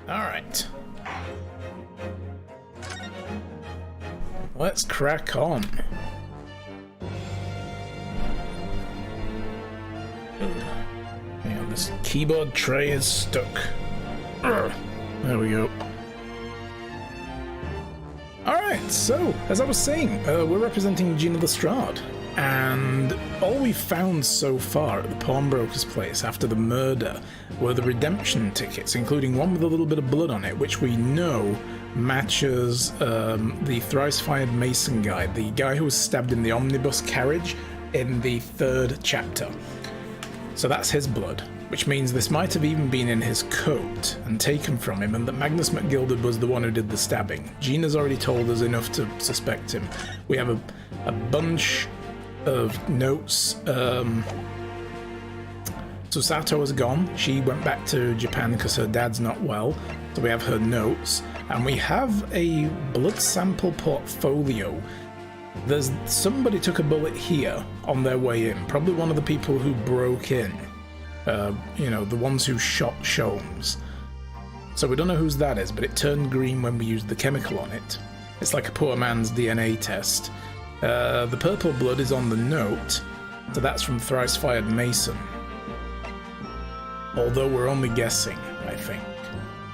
Alright. Let's crack on. Yeah, this keyboard tray is stuck. There we go. Alright, so, as I was saying, we're representing Gina Lestrade, and all we found so far at the pawnbroker's place after the murder were the redemption tickets, including one with a little bit of blood on it, which we know matches the thrice-fired Mason guy, the guy who was stabbed in the omnibus carriage in the 3rd chapter. So that's his blood, which means this might have even been in his coat and taken from him, and that Magnus MacGilded was the one who did the stabbing. Gina's already told us enough to suspect him. We have a bunch of notes. Susato is gone. She went back to Japan because her dad's not well, so we have her notes. And we have a blood sample portfolio. There's somebody took a bullet here on their way in, probably one of the people who broke in. You know, the ones who shot Sholmes. So we don't know whose that is, but it turned green when we used the chemical on it. It's like a poor man's DNA test. The purple blood is on the note, so that's from Thrice Fired Mason. Although we're only guessing, I think.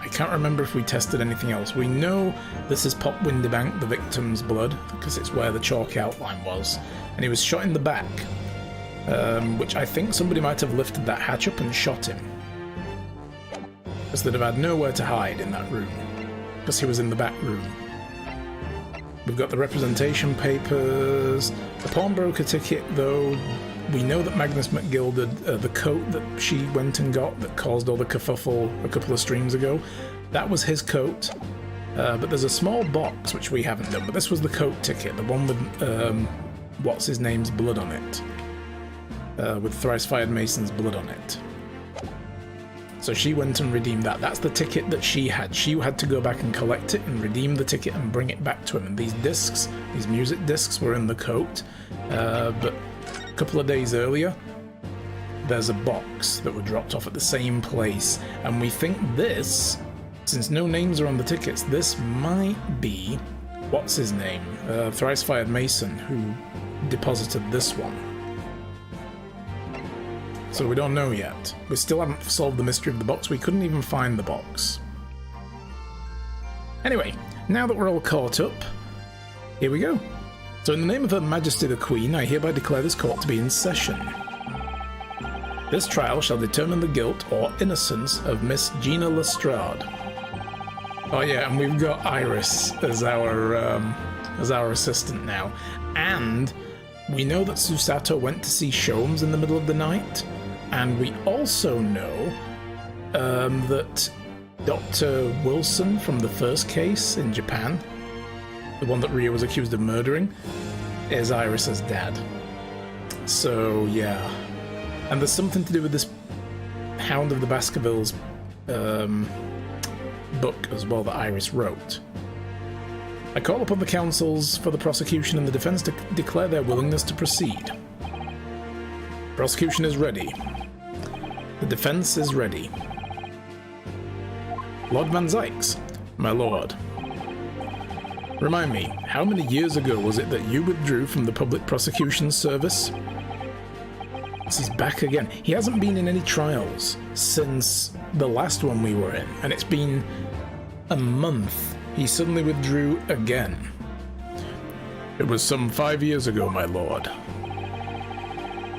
I can't remember if we tested anything else. We know this is Pop Windybank, the victim's blood, because it's where the chalk outline was. And he was shot in the back. Which I think somebody might have lifted that hatch up and shot him. Because they'd have had nowhere to hide in that room. Because he was in the back room. We've got the representation papers. The pawnbroker ticket, though, we know that Magnus MacGilded, the coat that she went and got that caused all the kerfuffle a couple of streams ago, that was his coat. But there's a small box, which we haven't done, but this was the coat ticket, the one with what's-his-name's blood on it. With Thrice Fired Mason's blood on it. So she went and redeemed that. That's the ticket that she had. She had to go back and collect it and redeem the ticket and bring it back to him. And these discs, these music discs, were in the coat. But a couple of days earlier, there's a box that were dropped off at the same place. And we think this, since no names are on the tickets, this might be, what's his name? Thrice Fired Mason, who deposited this one. So we don't know yet. We still haven't solved the mystery of the box. We couldn't even find the box. Anyway, now that we're all caught up, here we go. So in the name of Her Majesty the Queen, I hereby declare this court to be in session. This trial shall determine the guilt or innocence of Miss Gina Lestrade. Oh yeah, and we've got Iris as our assistant now. And we know that Susato went to see Sholmes in the middle of the night. And we also know that Dr. Wilson from the first case in Japan, the one that Ria was accused of murdering, is Iris's dad. So, yeah. And there's something to do with this Hound of the Baskervilles book as well that Iris wrote. I call upon the counsels for the prosecution and the defense to declare their willingness to proceed. Prosecution is ready. The defense is ready. Lord Van Zykes, my lord. Remind me, how many years ago was it that you withdrew from the public prosecution service? He's back again. He hasn't been in any trials since the last one we were in, and it's been a month. He suddenly withdrew again. It was some 5 years ago, my lord.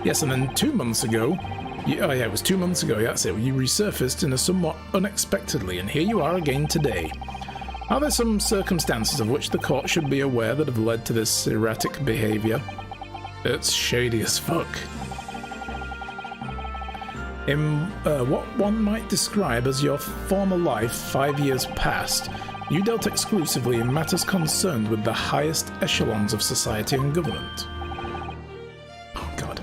Yes, and then 2 months ago, it was 2 months ago, that's it, you resurfaced in a somewhat unexpectedly, and here you are again today. Are there some circumstances of which the court should be aware that have led to this erratic behaviour? It's shady as fuck. In what one might describe as your former life 5 years past, you dealt exclusively in matters concerned with the highest echelons of society and government. Oh god,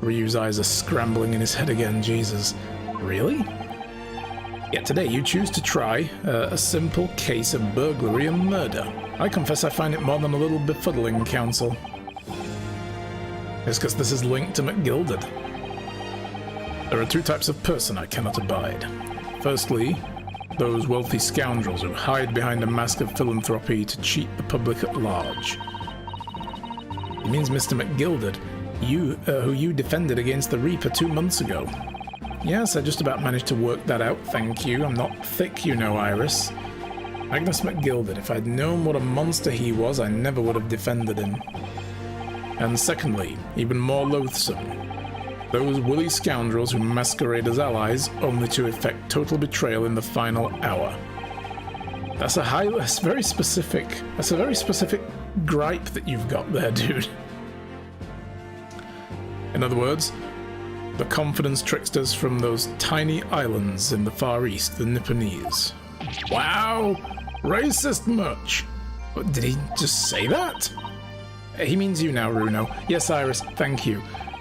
Ryu's eyes are scrambling in his head again, Jesus. Really? Yet today you choose to try a simple case of burglary and murder. I confess I find it more than a little befuddling, counsel. It's because this is linked to MacGilded. There are 2 types of person I cannot abide. Firstly, Those wealthy scoundrels who hide behind a mask of philanthropy to cheat the public at large. It means Mr. McGilded, who you defended against the Reaper 2 months ago. Yes, I just about managed to work that out, thank you. I'm not thick, you know, Iris. Magnus McGilded, if I'd known what a monster he was, I never would have defended him. And secondly, even more loathsome, those woolly scoundrels who masquerade as allies only to effect total betrayal in the final hour. That's a very specific gripe that you've got there, dude. In other words, the confidence tricksters from those tiny islands in the Far East, the Nipponese. Wow! Racist much! Did he just say that? He means you now, Runo. Yes, Iris, thank you.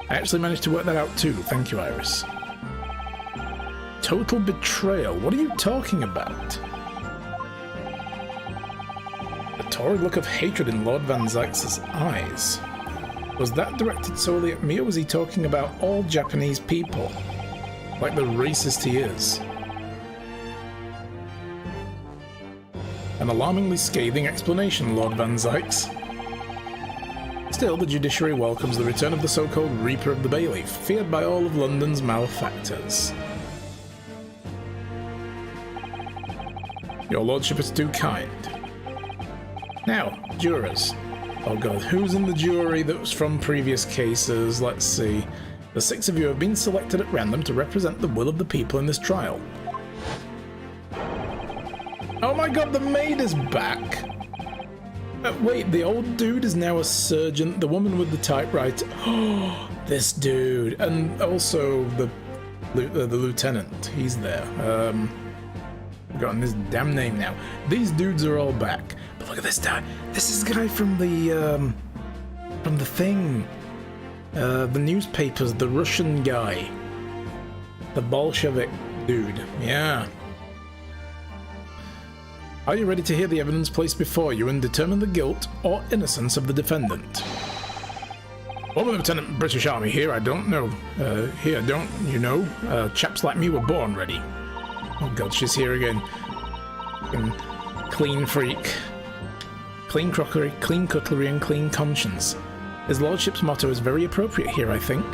I actually managed to work that out too. Thank you, Iris. Total betrayal? What are you talking about? The torrid look of hatred in Lord Van Zykes' eyes. Was that directed solely at me, or was he talking about all Japanese people? Like the racist he is. An alarmingly scathing explanation, Lord Van Zykes. Still, the judiciary welcomes the return of the so-called Reaper of the Bayleaf, feared by all of London's malefactors. Your lordship is too kind. Now, jurors. Oh god, who's in the jury that was from previous cases? Let's see. The 6 of you have been selected at random to represent the will of the people in this trial. Oh my god, the maid is back! Wait, the old dude is now a surgeon, the woman with the typewriter. Oh, this dude. And also the lieutenant, he's there. I've forgotten his damn name now. These dudes are all back. But look at this guy. This is the guy from the thing. The newspapers, the Russian guy. The Bolshevik dude. Yeah. Are you ready to hear the evidence placed before you and determine the guilt or innocence of the defendant? Former Lieutenant British Army here, I don't know. Here, don't you know? Chaps like me were born ready. Oh god, she's here again. Clean freak. Clean crockery, clean cutlery, and clean conscience. His lordship's motto is very appropriate here, I think.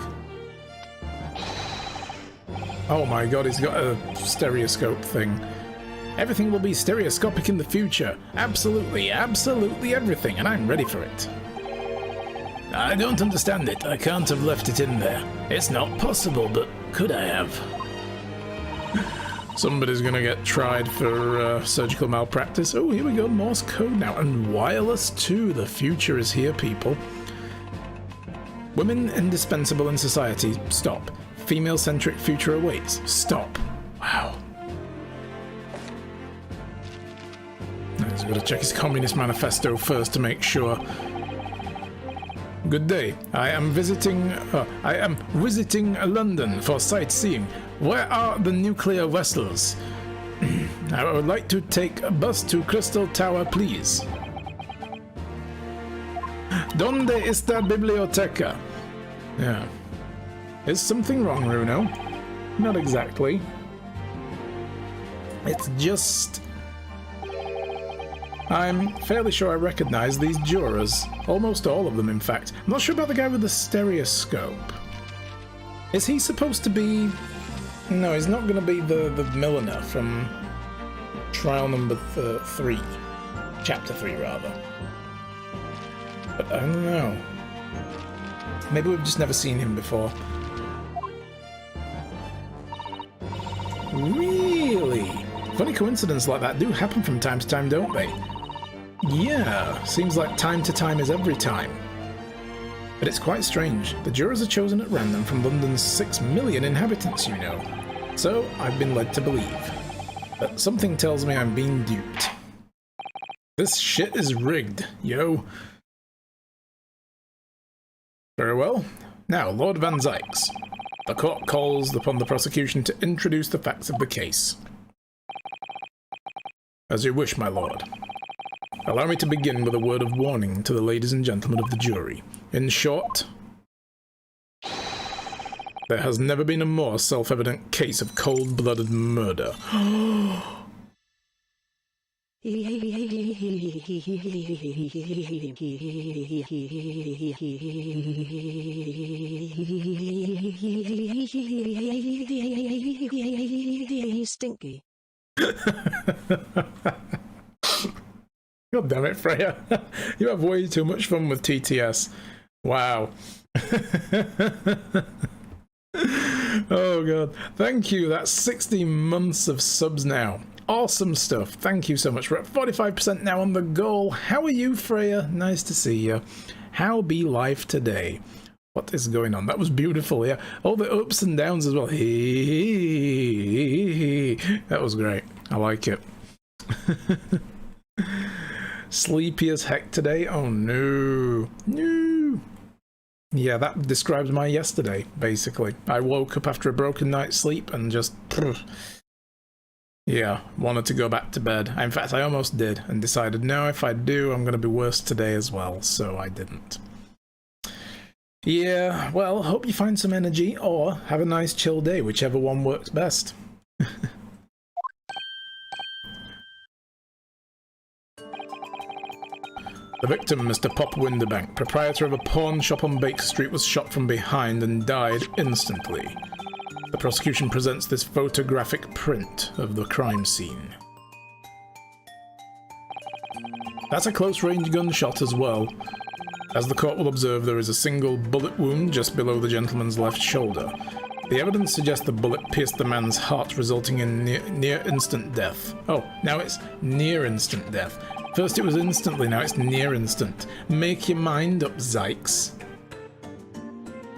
Oh my god, he's got a stereoscope thing. Everything will be stereoscopic in the future. Absolutely, absolutely everything, and I'm ready for it. I don't understand it. I can't have left it in there. It's not possible, but could I have? Somebody's gonna get tried for surgical malpractice. Oh, here we go, Morse code now. And wireless too. The future is here, people. Women indispensable in society. Stop. Female-centric future awaits. Stop. Wow. He's got to check his Communist Manifesto first to make sure. Good day. I am visiting London for sightseeing. Where are the nuclear vessels? I would like to take a bus to Crystal Tower, please. Donde está biblioteca? Yeah. Is something wrong, Runo? Not exactly. It's just... I'm fairly sure I recognize these jurors. Almost all of them, in fact. I'm not sure about the guy with the stereoscope. Is he supposed to be... No, he's not going to be the milliner from trial number 3. Chapter 3, rather. But I don't know. Maybe we've just never seen him before. Really? Funny coincidences like that do happen from time to time, don't they? Yeah, seems like time to time is every time. But it's quite strange. The jurors are chosen at random from London's 6 million inhabitants, you know. So I've been led to believe. But something tells me I'm being duped. This shit is rigged, yo. Very well. Now, Lord Van Zykes. The court calls upon the prosecution to introduce the facts of the case. As you wish, my lord. Allow me to begin with a word of warning to the ladies and gentlemen of the jury. In short, there has never been a more self-evident case of cold-blooded murder. Stinky. God damn it, Freya. You have way too much fun with TTS. Wow. Oh god. Thank you. That's 60 months of subs now. Awesome stuff. Thank you so much. We're at 45% now on the goal. How are you, Freya? Nice to see you. How be life today? What is going on? That was beautiful, yeah. All the ups and downs as well. That was great. I like it. Sleepy as heck today? Oh no. No. Yeah, that describes my yesterday, basically. I woke up after a broken night's sleep and just... yeah, wanted to go back to bed. In fact, I almost did, and decided, no, if I do, I'm going to be worse today as well, so I didn't. Yeah, well, hope you find some energy, or have a nice chill day, whichever one works best. The victim, Mr. Pop Winderbank, proprietor of a pawn shop on Baker Street, was shot from behind and died instantly. The prosecution presents this photographic print of the crime scene. That's a close-range gunshot as well. As the court will observe, there is a single bullet wound just below the gentleman's left shoulder. The evidence suggests the bullet pierced the man's heart, resulting in near-instant death. Oh, now it's near-instant death. First it was instantly, now it's near-instant. Make your mind up, Zykes.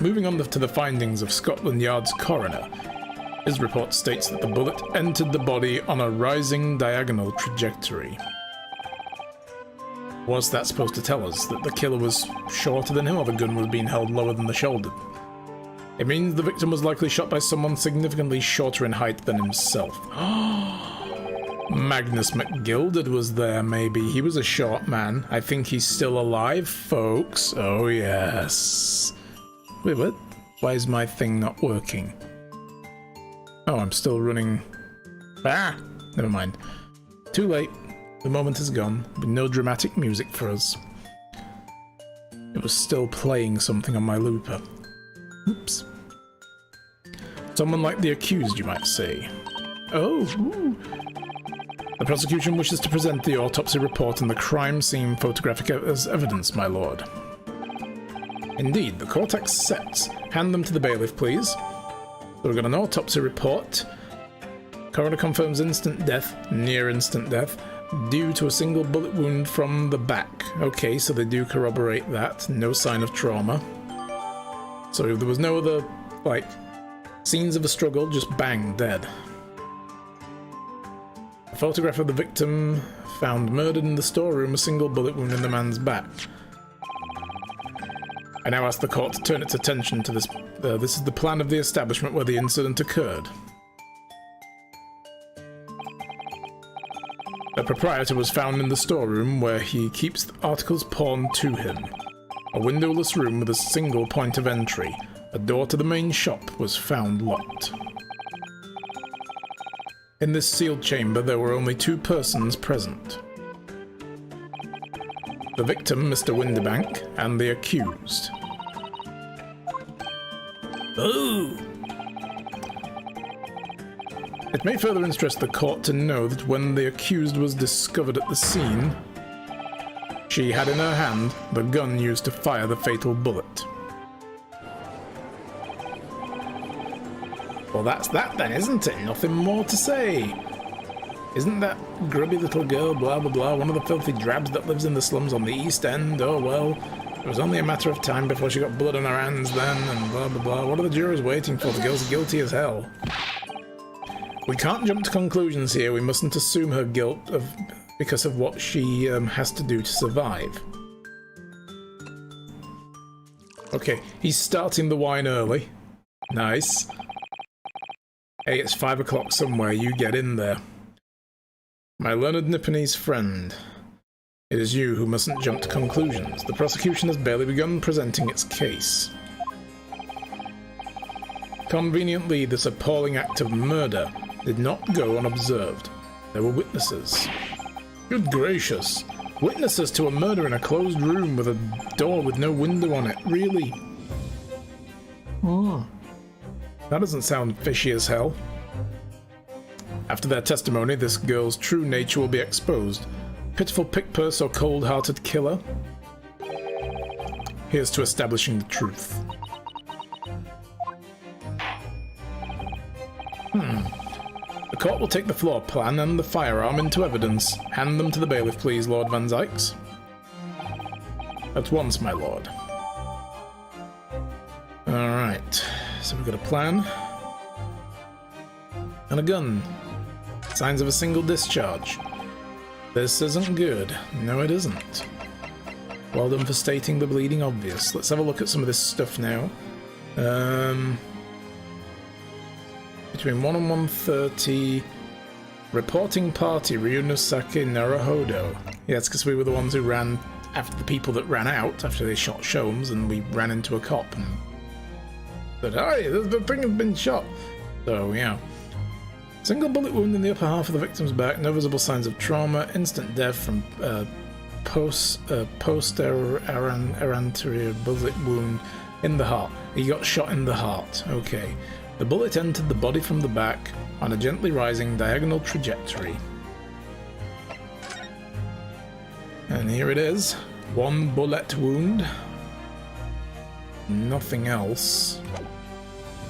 Moving on to the findings of Scotland Yard's coroner. His report states that the bullet entered the body on a rising diagonal trajectory. What's that supposed to tell us? That the killer was shorter than him, or the gun was being held lower than the shoulder? It means the victim was likely shot by someone significantly shorter in height than himself. Magnus McGilded was there, maybe. He was a short man. I think he's still alive, folks. Oh, yes. Wait, what? Why is my thing not working? Oh, I'm still running... Ah! Never mind. Too late. The moment is gone. With no dramatic music for us. It was still playing something on my looper. Oops. Someone like the accused, you might say. Oh, ooh. The prosecution wishes to present the autopsy report and the crime scene photographic as evidence, my lord. Indeed, the court accepts. Hand them to the bailiff, please. So we've got an autopsy report. Coroner confirms instant death, near instant death, due to a single bullet wound from the back. Okay, so they do corroborate that. No sign of trauma. So there was no other, like, scenes of a struggle, just bang, dead. A photograph of the victim found murdered in the storeroom, a single bullet wound in the man's back. I now ask the court to turn its attention to this. This is the plan of the establishment where the incident occurred. The proprietor was found in the storeroom where he keeps the articles pawned to him. A windowless room with a single point of entry. A door to the main shop was found locked. In this sealed chamber, there were only two persons present. The victim, Mr. Winderbank, and the accused. Oh! It may further interest the court to know that when the accused was discovered at the scene, she had in her hand the gun used to fire the fatal bullet. Well, that's that then, isn't it? Nothing more to say. Isn't that grubby little girl, blah blah blah, one of the filthy drabs that lives in the slums on the East End? Oh well, it was only a matter of time before she got blood on her hands then, and blah blah blah. What are the jurors waiting for? The girl's guilty as hell. We can't jump to conclusions here. We mustn't assume her guilt because of what she has to do to survive. Okay, he's starting the wine early. Nice. Hey, it's 5 o'clock somewhere. You get in there. My learned Nipponese friend. It is you who mustn't jump to conclusions. The prosecution has barely begun presenting its case. Conveniently, this appalling act of murder did not go unobserved. There were witnesses. Good gracious. Witnesses to a murder in a closed room with a door with no window on it. Really? Oh. That doesn't sound fishy as hell. After their testimony, this girl's true nature will be exposed. Pitiful pickpurse or cold-hearted killer? Here's to establishing the truth. The court will take the floor plan and the firearm into evidence. Hand them to the bailiff, please, Lord Van Zykes. At once, my lord. Alright, so we've got a plan. And a gun. Signs of a single discharge. This isn't good. No, it isn't. Well done for stating the bleeding obvious. Let's have a look at some of this stuff now. Between 1 and 1:30, reporting party, Ryunosake Naruhodo. Yeah, it's because we were the ones who ran after the people that ran out after they shot Sholmes, and we ran into a cop and said, "Hey, the thing has been shot." So, yeah. Single bullet wound in the upper half of the victim's back, no visible signs of trauma, instant death from post-arterial bullet wound in the heart. He got shot in the heart. Okay. The bullet entered the body from the back on a gently rising diagonal trajectory. And here it is. One bullet wound. Nothing else.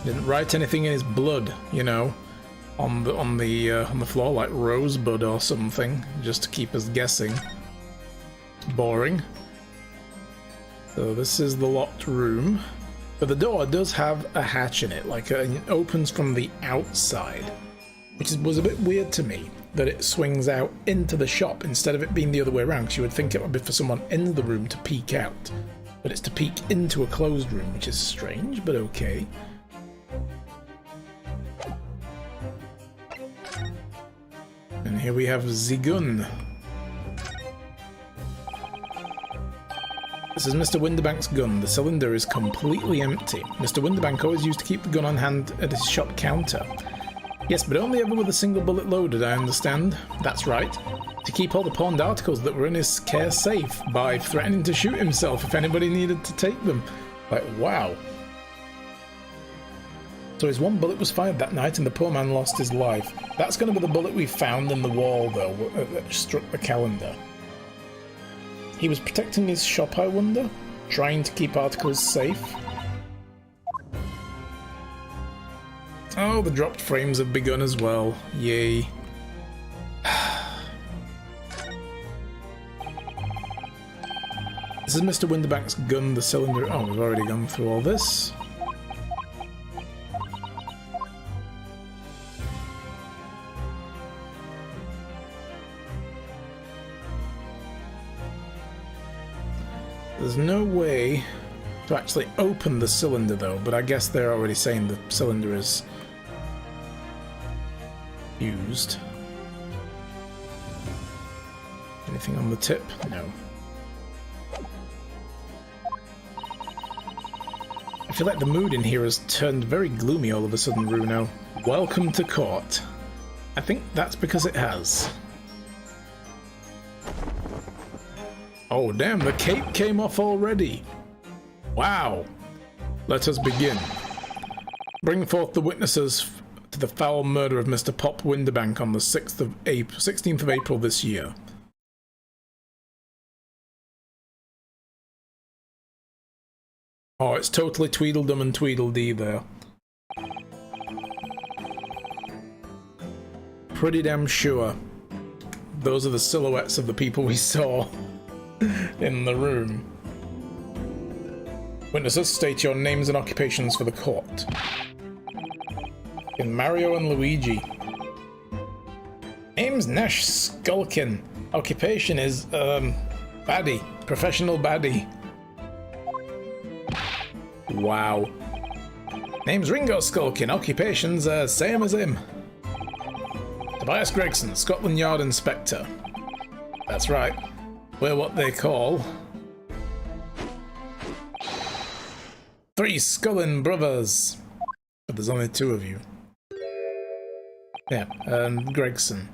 Didn't write anything in his blood, you know, on the floor like rosebud or something, just to keep us guessing. Boring. So this is the locked room. But the door does have a hatch in it, like it opens from the outside, which was a bit weird to me, that it swings out into the shop instead of it being the other way around, because you would think it would be for someone in the room to peek out. But it's to peek into a closed room, which is strange, but okay. And here we have the gun. This is Mr. Windibank's gun. The cylinder is completely empty. Mr. Windibank always used to keep the gun on hand at his shop counter. Yes, but only ever with a single bullet loaded, I understand. That's right. To keep all the pawned articles that were in his care safe by threatening to shoot himself if anybody needed to take them. Like, wow. So his one bullet was fired that night and the poor man lost his life. That's going to be the bullet we found in the wall, though, that struck the calendar. He was protecting his shop, I wonder? Trying to keep articles safe? Oh, the dropped frames have begun as well. Yay. This is Mr. Windibank's gun, the cylinder... Oh, we've already gone through all this. There's no way to actually open the cylinder though, but I guess they're already saying the cylinder is used. Anything on the tip? No. I feel like the mood in here has turned very gloomy all of a sudden, Runo. Welcome to court. I think that's because it has. Oh damn, the cape came off already. Wow. Let us begin. Bring forth the witnesses to the foul murder of Mr. Pop Windibank on the 16th of April this year. Oh, it's totally Tweedledum and Tweedledee there. Pretty damn sure those are the silhouettes of the people we saw in the room. Witnesses, state your names and occupations for the court. In Mario and Luigi. Name's Nash Skulkin. Occupation is, baddie. Professional baddie. Wow. Name's Ringo Skulkin. Occupation's, same as him. Tobias Gregson, Scotland Yard Inspector. That's right. We're what they call... Three Scullin brothers. But there's only two of you. Yeah, Gregson.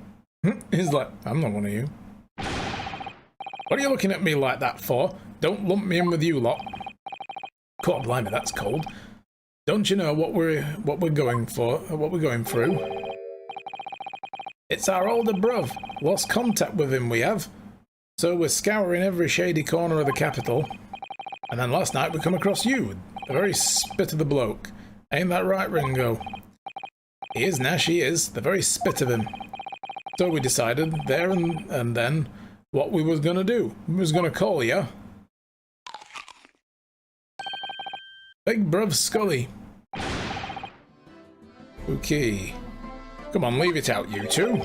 He's like, I'm not one of you. What are you looking at me like that for? Don't lump me in with you lot. God blimey, that's cold. Don't you know what we're going for? What we're going through? It's our older bruv. Lost contact with him, we have. So we're scouring every shady corner of the capital. And then last night we come across you, the very spit of the bloke. Ain't that right, Ringo? He is, Nash, he is. The very spit of him. So we decided, there and then, what we was gonna do. We was gonna call ya Big Bruv Scully. Okay. Come on, leave it out, you two.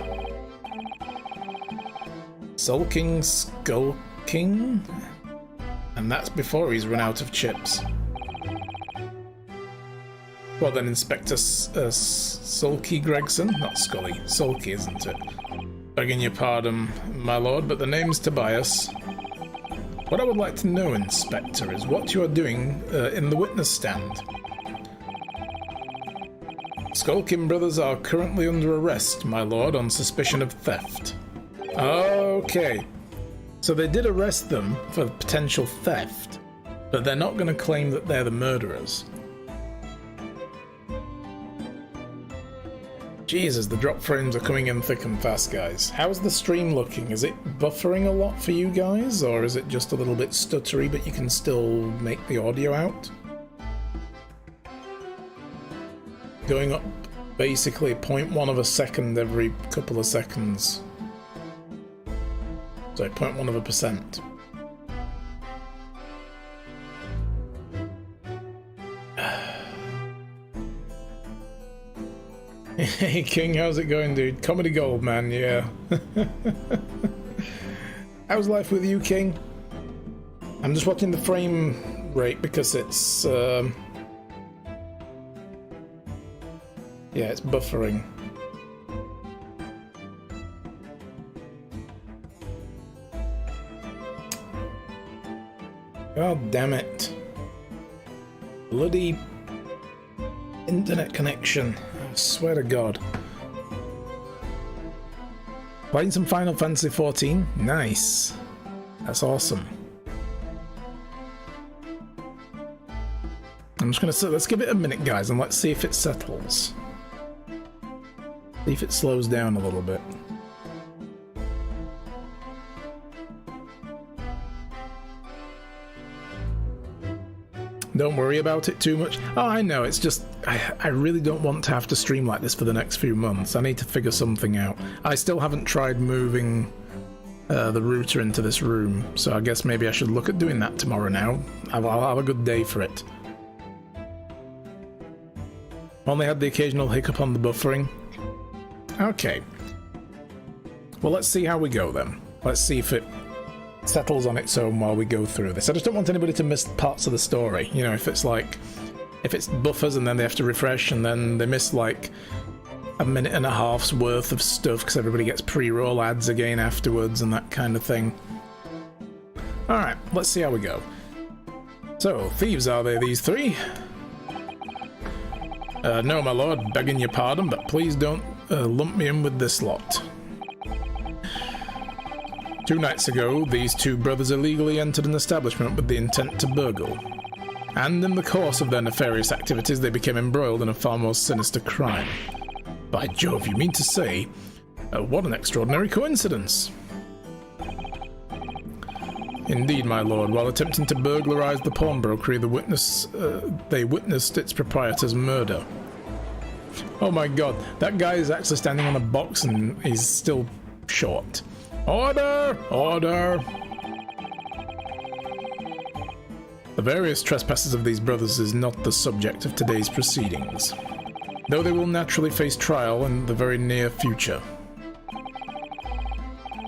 Sulking, skulking? And that's before he's run out of chips. Well then, Inspector Sulky Gregson? Not Scully. Sulky, isn't it? Begging your pardon, my lord, but the name's Tobias. What I would like to know, Inspector, is what you are doing in the witness stand. Skulking brothers are currently under arrest, my lord, on suspicion of theft. Okay. So they did arrest them for potential theft, but they're not going to claim that they're the murderers. Jesus, the drop frames are coming in thick and fast, guys. How's the stream looking? Is it buffering a lot for you guys, or is it just a little bit stuttery, but you can still make the audio out? Going up basically 0.1 of a second every couple of seconds. So 0.1 of a percent. Hey King, how's it going, dude? Comedy gold, man, yeah. How's life with you, King? I'm just watching the frame rate because it's yeah, it's buffering. God damn it. Bloody internet connection. I swear to God. Playing some Final Fantasy XIV? Nice. That's awesome. I'm just gonna say, let's give it a minute, guys, and let's see if it settles. See if it slows down a little bit. Don't worry about it too much. Oh, I know, it's just, I really don't want to have to stream like this for the next few months. I need to figure something out. I still haven't tried moving the router into this room, so I guess maybe I should look at doing that tomorrow now. I'll have a good day for it. Only had the occasional hiccup on the buffering. Okay. Well, let's see how we go then. Let's see if it settles on its own while we go through this. I just don't want anybody to miss parts of the story. You know, if it's like, if it's buffers and then they have to refresh and then they miss like a minute and a half's worth of stuff because everybody gets pre-roll ads again afterwards and that kind of thing. Alright, let's see how we go. So, thieves are they, these three? No, my lord, begging your pardon, but please don't lump me in with this lot. 2 nights ago, these two brothers illegally entered an establishment with the intent to burgle. And in the course of their nefarious activities, they became embroiled in a far more sinister crime. By Jove, you mean to say, what an extraordinary coincidence. Indeed, my lord, while attempting to burglarize the pawnbrokery, they witnessed its proprietor's murder. Oh my god, that guy is actually standing on a box and he's still short. Order! Order! The various trespasses of these brothers is not the subject of today's proceedings, though they will naturally face trial in the very near future.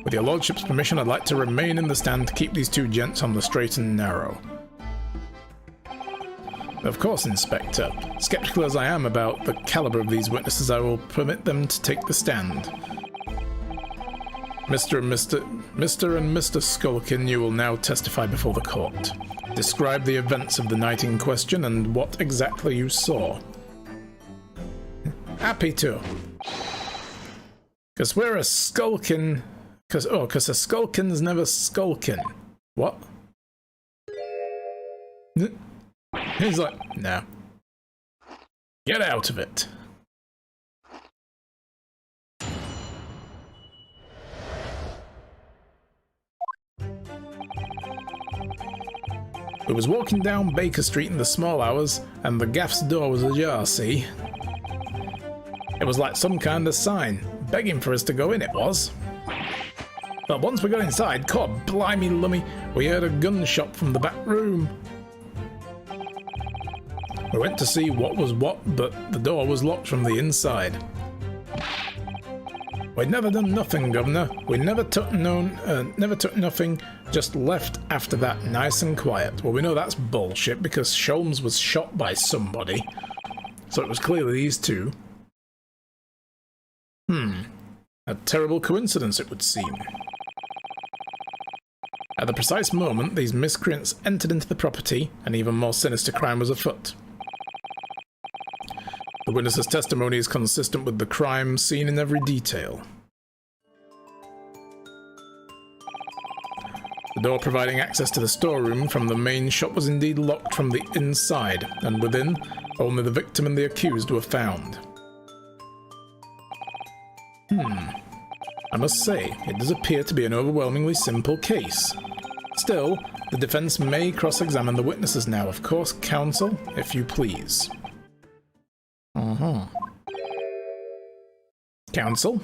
With your lordship's permission, I'd like to remain in the stand to keep these two gents on the straight and narrow. Of course, Inspector. Skeptical as I am about the caliber of these witnesses, I will permit them to take the stand. Mr. and Mr. Skulkin, you will now testify before the court. Describe the events of the night in question and what exactly you saw. Happy to. Because we're a Skulkin Cause a skulkin's never skulking. What? He's like, no. Get out of it. We was walking down Baker Street in the small hours, and the gaff's door was ajar, see? It was like some kind of sign, begging for us to go in, it was. But once we got inside, God blimey lummy, we heard a gunshot from the back room. We went to see what was what, but the door was locked from the inside. We'd never done nothing, Governor. We never took nothing, just left after that nice and quiet. Well, we know that's bullshit because Sholmes was shot by somebody. So it was clearly these two. A terrible coincidence, it would seem. At the precise moment, these miscreants entered into the property, an even more sinister crime was afoot. The witness's testimony is consistent with the crime seen in every detail. The door providing access to the storeroom from the main shop was indeed locked from the inside, and within, only the victim and the accused were found. I must say, it does appear to be an overwhelmingly simple case. Still, the defense may cross-examine the witnesses now, of course, counsel, if you please. Counsel?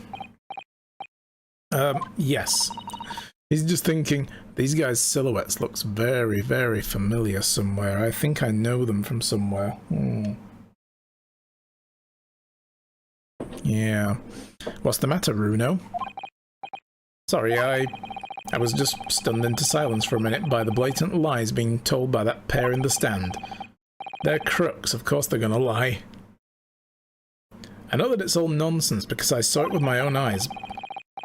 Yes. He's just thinking, these guys' silhouettes looks very, very familiar somewhere. I think I know them from somewhere. Yeah. What's the matter, Runo? Sorry, I was just stunned into silence for a minute by the blatant lies being told by that pair in the stand. They're crooks, of course they're gonna lie. I know that it's all nonsense because I saw it with my own eyes.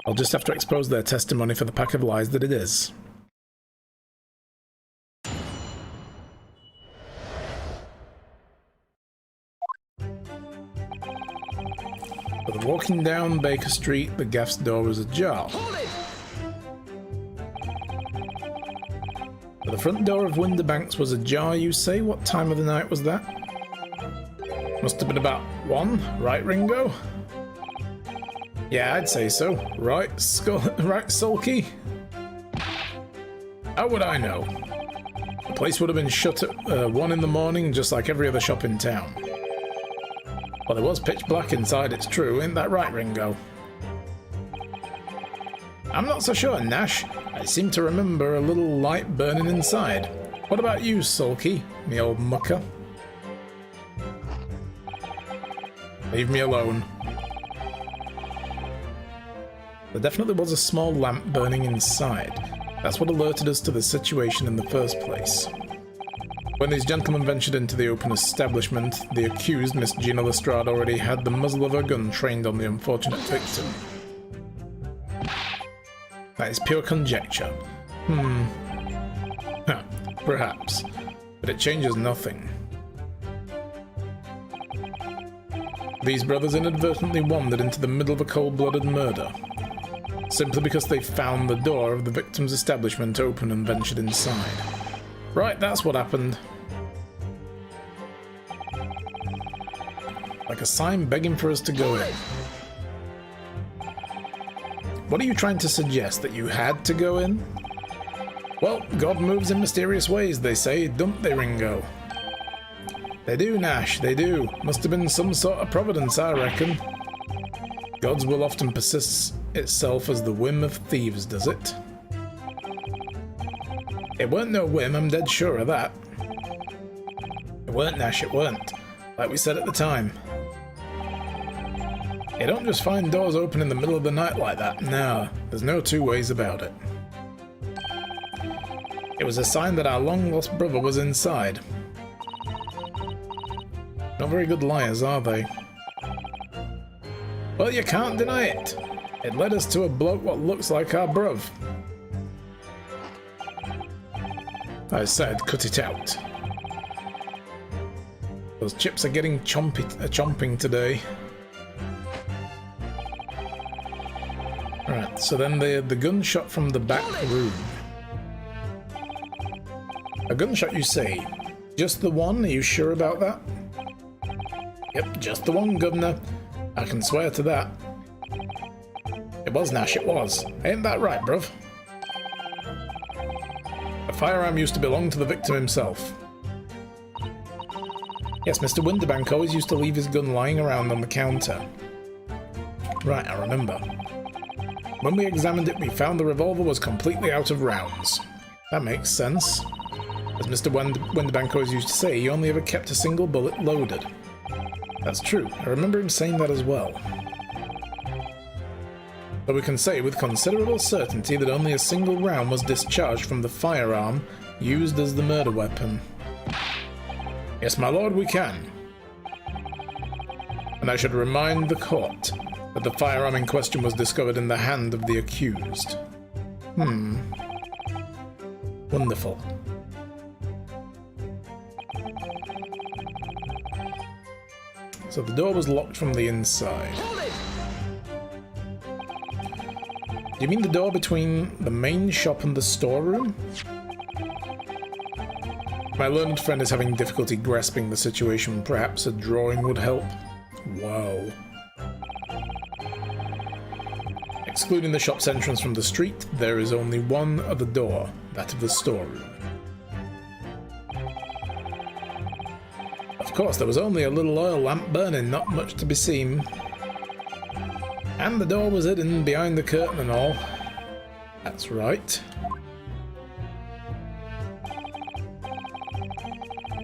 I'll just have to expose their testimony for the pack of lies that it is. But walking down Baker Street, the gaff's door was ajar. But the front door of Winterbanks was ajar, you say? What time of the night was that? Must have been about 1, right, Ringo? Yeah, I'd say so. Right, right, Sulky? How would I know? The place would have been shut at 1 in the morning, just like every other shop in town. Well, there was pitch black inside, it's true. Ain't that right, Ringo? I'm not so sure, Nash. I seem to remember a little light burning inside. What about you, Sulky, me old mucker? Leave me alone. There definitely was a small lamp burning inside. That's what alerted us to the situation in the first place. When these gentlemen ventured into the open establishment, the accused, Miss Gina Lestrade, already had the muzzle of her gun trained on the unfortunate victim. That is pure conjecture. Perhaps. But it changes nothing. These brothers inadvertently wandered into the middle of a cold-blooded murder, simply because they found the door of the victim's establishment open and ventured inside. Right, that's what happened. Like a sign begging for us to go in. What are you trying to suggest? That you had to go in? Well, God moves in mysterious ways, they say, don't they, Ringo? They do, Nash, they do. Must have been some sort of providence, I reckon. God's will often persists itself as the whim of thieves, does it? It weren't no whim, I'm dead sure of that. It weren't, Nash, it weren't. Like we said at the time. You don't just find doors open in the middle of the night like that, no. There's no two ways about it. It was a sign that our long-lost brother was inside. Not very good liars, are they? Well, you can't deny it. It led us to a bloke what looks like our bruv. I said, cut it out. Those chips are getting chomping today. Alright, so then the gunshot from the back room. A gunshot, you say? Just the one? Are you sure about that? Yep, just the one, Governor. I can swear to that. It was, Nash, it was. Ain't that right, bruv? The firearm used to belong to the victim himself. Yes, Mr. Winterbank always used to leave his gun lying around on the counter. Right, I remember. When we examined it, we found the revolver was completely out of rounds. That makes sense. As Mr. Winterbank always used to say, he only ever kept a single bullet loaded. That's true. I remember him saying that as well. But we can say with considerable certainty that only a single round was discharged from the firearm used as the murder weapon. Yes, my lord, we can. And I should remind the court that the firearm in question was discovered in the hand of the accused. Wonderful. So the door was locked from the inside. Do you mean the door between the main shop and the storeroom? My learned friend is having difficulty grasping the situation. Perhaps a drawing would help. Wow. Excluding the shop's entrance from the street, there is only one other door, that of the storeroom. Of course, there was only a little oil lamp burning, not much to be seen. And the door was hidden behind the curtain and all. That's right.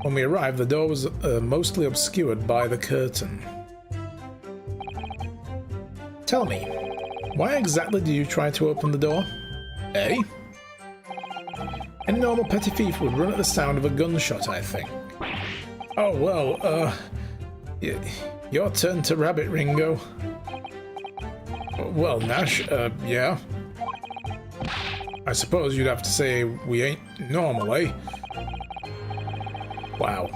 When we arrived, the door was mostly obscured by the curtain. Tell me, why exactly did you try to open the door? Eh? Any normal petty thief would run at the sound of a gunshot, I think. Oh, well, your turn to rabbit, Ringo. Well, Nash, yeah. I suppose you'd have to say we ain't normal, eh? Wow.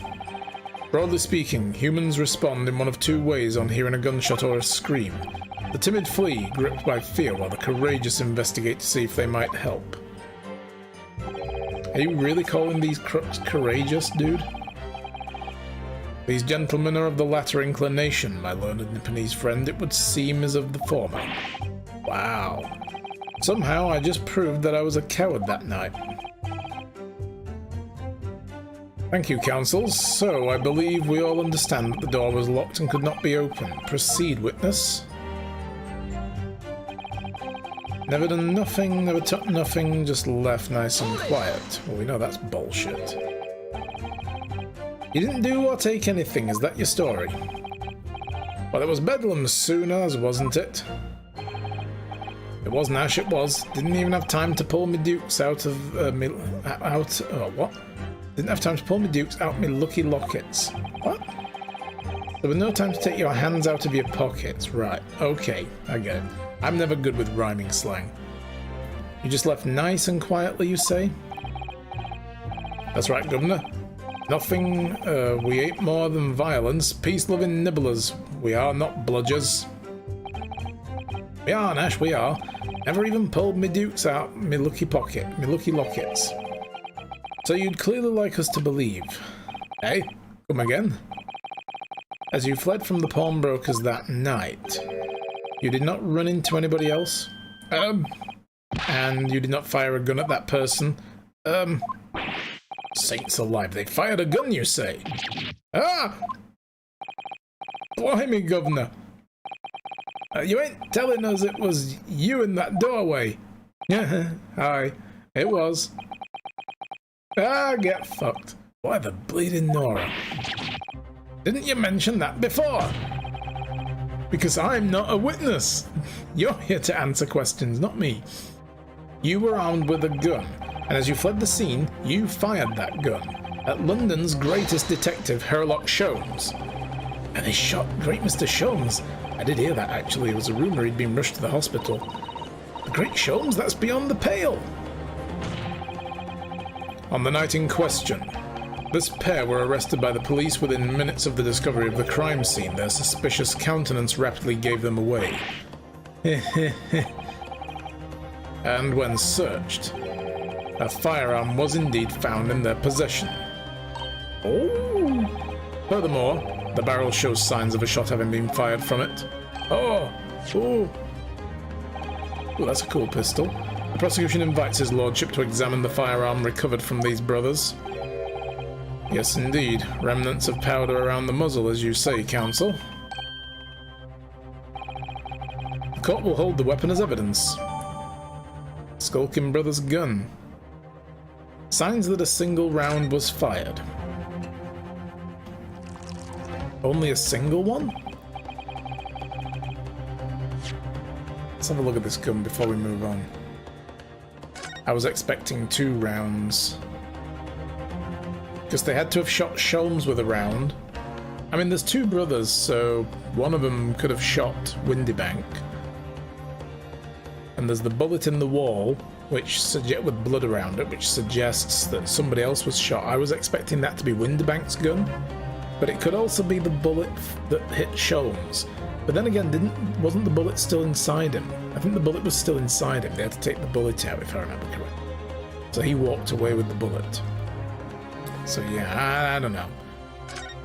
Broadly speaking, humans respond in one of two ways on hearing a gunshot or a scream. The timid flee, gripped by fear, while the courageous investigate to see if they might help. Are you really calling these crooks courageous, dude? These gentlemen are of the latter inclination, my learned Nipponese friend. It would seem as of the former. Wow. Somehow I just proved that I was a coward that night. Thank you, counsels. So, I believe we all understand that the door was locked and could not be opened. Proceed, witness. Never done nothing, never took nothing, just left nice and quiet. Well, we know that's bullshit. You didn't do or take anything, is that your story? Well, it was bedlam soon as, wasn't it? It was, Nash, it was. Didn't even have time to pull me dukes out of what? Didn't have time to pull me dukes out me lucky lockets. What? There was no time to take your hands out of your pockets. Right, okay, I get it. I'm never good with rhyming slang. You just left nice and quietly, you say? That's right, Governor. Nothing, we ain't more than violence, peace-loving nibblers. We are not bludgers. We are, Nash, we are. Never even pulled me dukes out me lucky pocket, me lucky lockets. So you'd clearly like us to believe. Eh? Come again? As you fled from the pawnbrokers that night, you did not run into anybody else? And you did not fire a gun at that person? Saints alive, they fired a gun, you say? Ah! Blimey, Governor. You ain't telling us it was you in that doorway? Yeah, aye, it was. Ah, get fucked. Why the bleeding Nora? Didn't you mention that before? Because I'm not a witness. You're here to answer questions, not me. You were armed with a gun, and as you fled the scene, you fired that gun at London's greatest detective, Herlock Sholmes. And they shot great Mr. Sholmes. I did hear that, actually. It was a rumour he'd been rushed to the hospital. The great Sholmes? That's beyond the pale. On the night in question, this pair were arrested by the police within minutes of the discovery of the crime scene. Their suspicious countenance rapidly gave them away. and when searched, a firearm was indeed found in their possession. Oh! Furthermore, the barrel shows signs of a shot having been fired from it. Oh! Oh! Well, that's a cool pistol. The prosecution invites his lordship to examine the firearm recovered from these brothers. Yes, indeed. Remnants of powder around the muzzle, as you say, counsel. The court will hold the weapon as evidence. Skulking brother's gun. Signs that a single round was fired. Only a single one? Let's have a look at this gun before we move on. I was expecting 2 rounds. Because they had to have shot Sholmes with a round. I mean, there's 2 brothers, so one of them could have shot Windybank. And there's the bullet in the wall, which with blood around it, which suggests that somebody else was shot. I was expecting that to be Windybank's gun, but it could also be the bullet that hit Sholmes. But then again, wasn't the bullet still inside him? I think the bullet was still inside him. They had to take the bullet out, if I remember correctly. So he walked away with the bullet. So yeah, I don't know.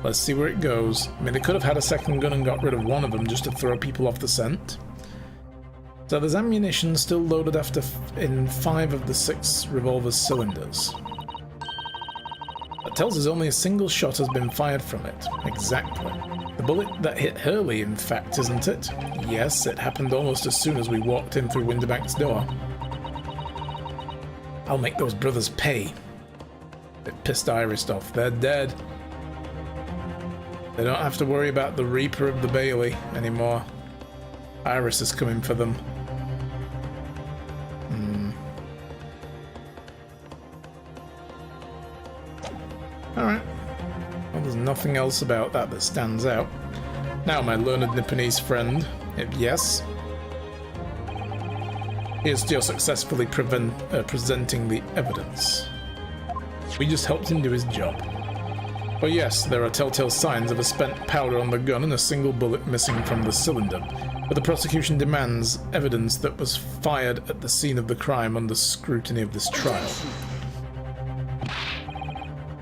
Let's see where it goes. I mean, they could have had a second gun and got rid of one of them just to throw people off the scent. So there's ammunition still loaded in 5 of the 6 revolver cylinders. That tells us only a single shot has been fired from it. Exactly. The bullet that hit Hurley, in fact, isn't it? Yes, it happened almost as soon as we walked in through Windybank's door. I'll make those brothers pay. It pissed Iris off. They're dead. They don't have to worry about the Reaper of the Bailey anymore. Iris is coming for them. Alright. Well, there's nothing else about that stands out. Now, my learned Nipponese friend, yes? Here's to your successfully presenting the evidence. We just helped him do his job. But yes, there are telltale signs of a spent powder on the gun and a single bullet missing from the cylinder. But the prosecution demands evidence that was fired at the scene of the crime under scrutiny of this trial.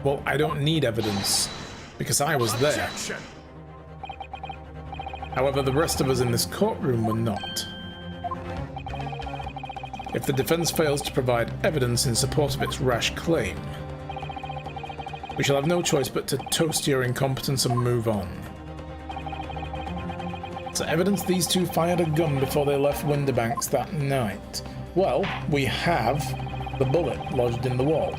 Well, I don't need evidence, because I was there. However, the rest of us in this courtroom were not. If the defense fails to provide evidence in support of its rash claim, we shall have no choice but to toast your incompetence and move on. So evidence these 2 fired a gun before they left Windybank's that night. Well, we have the bullet lodged in the wall.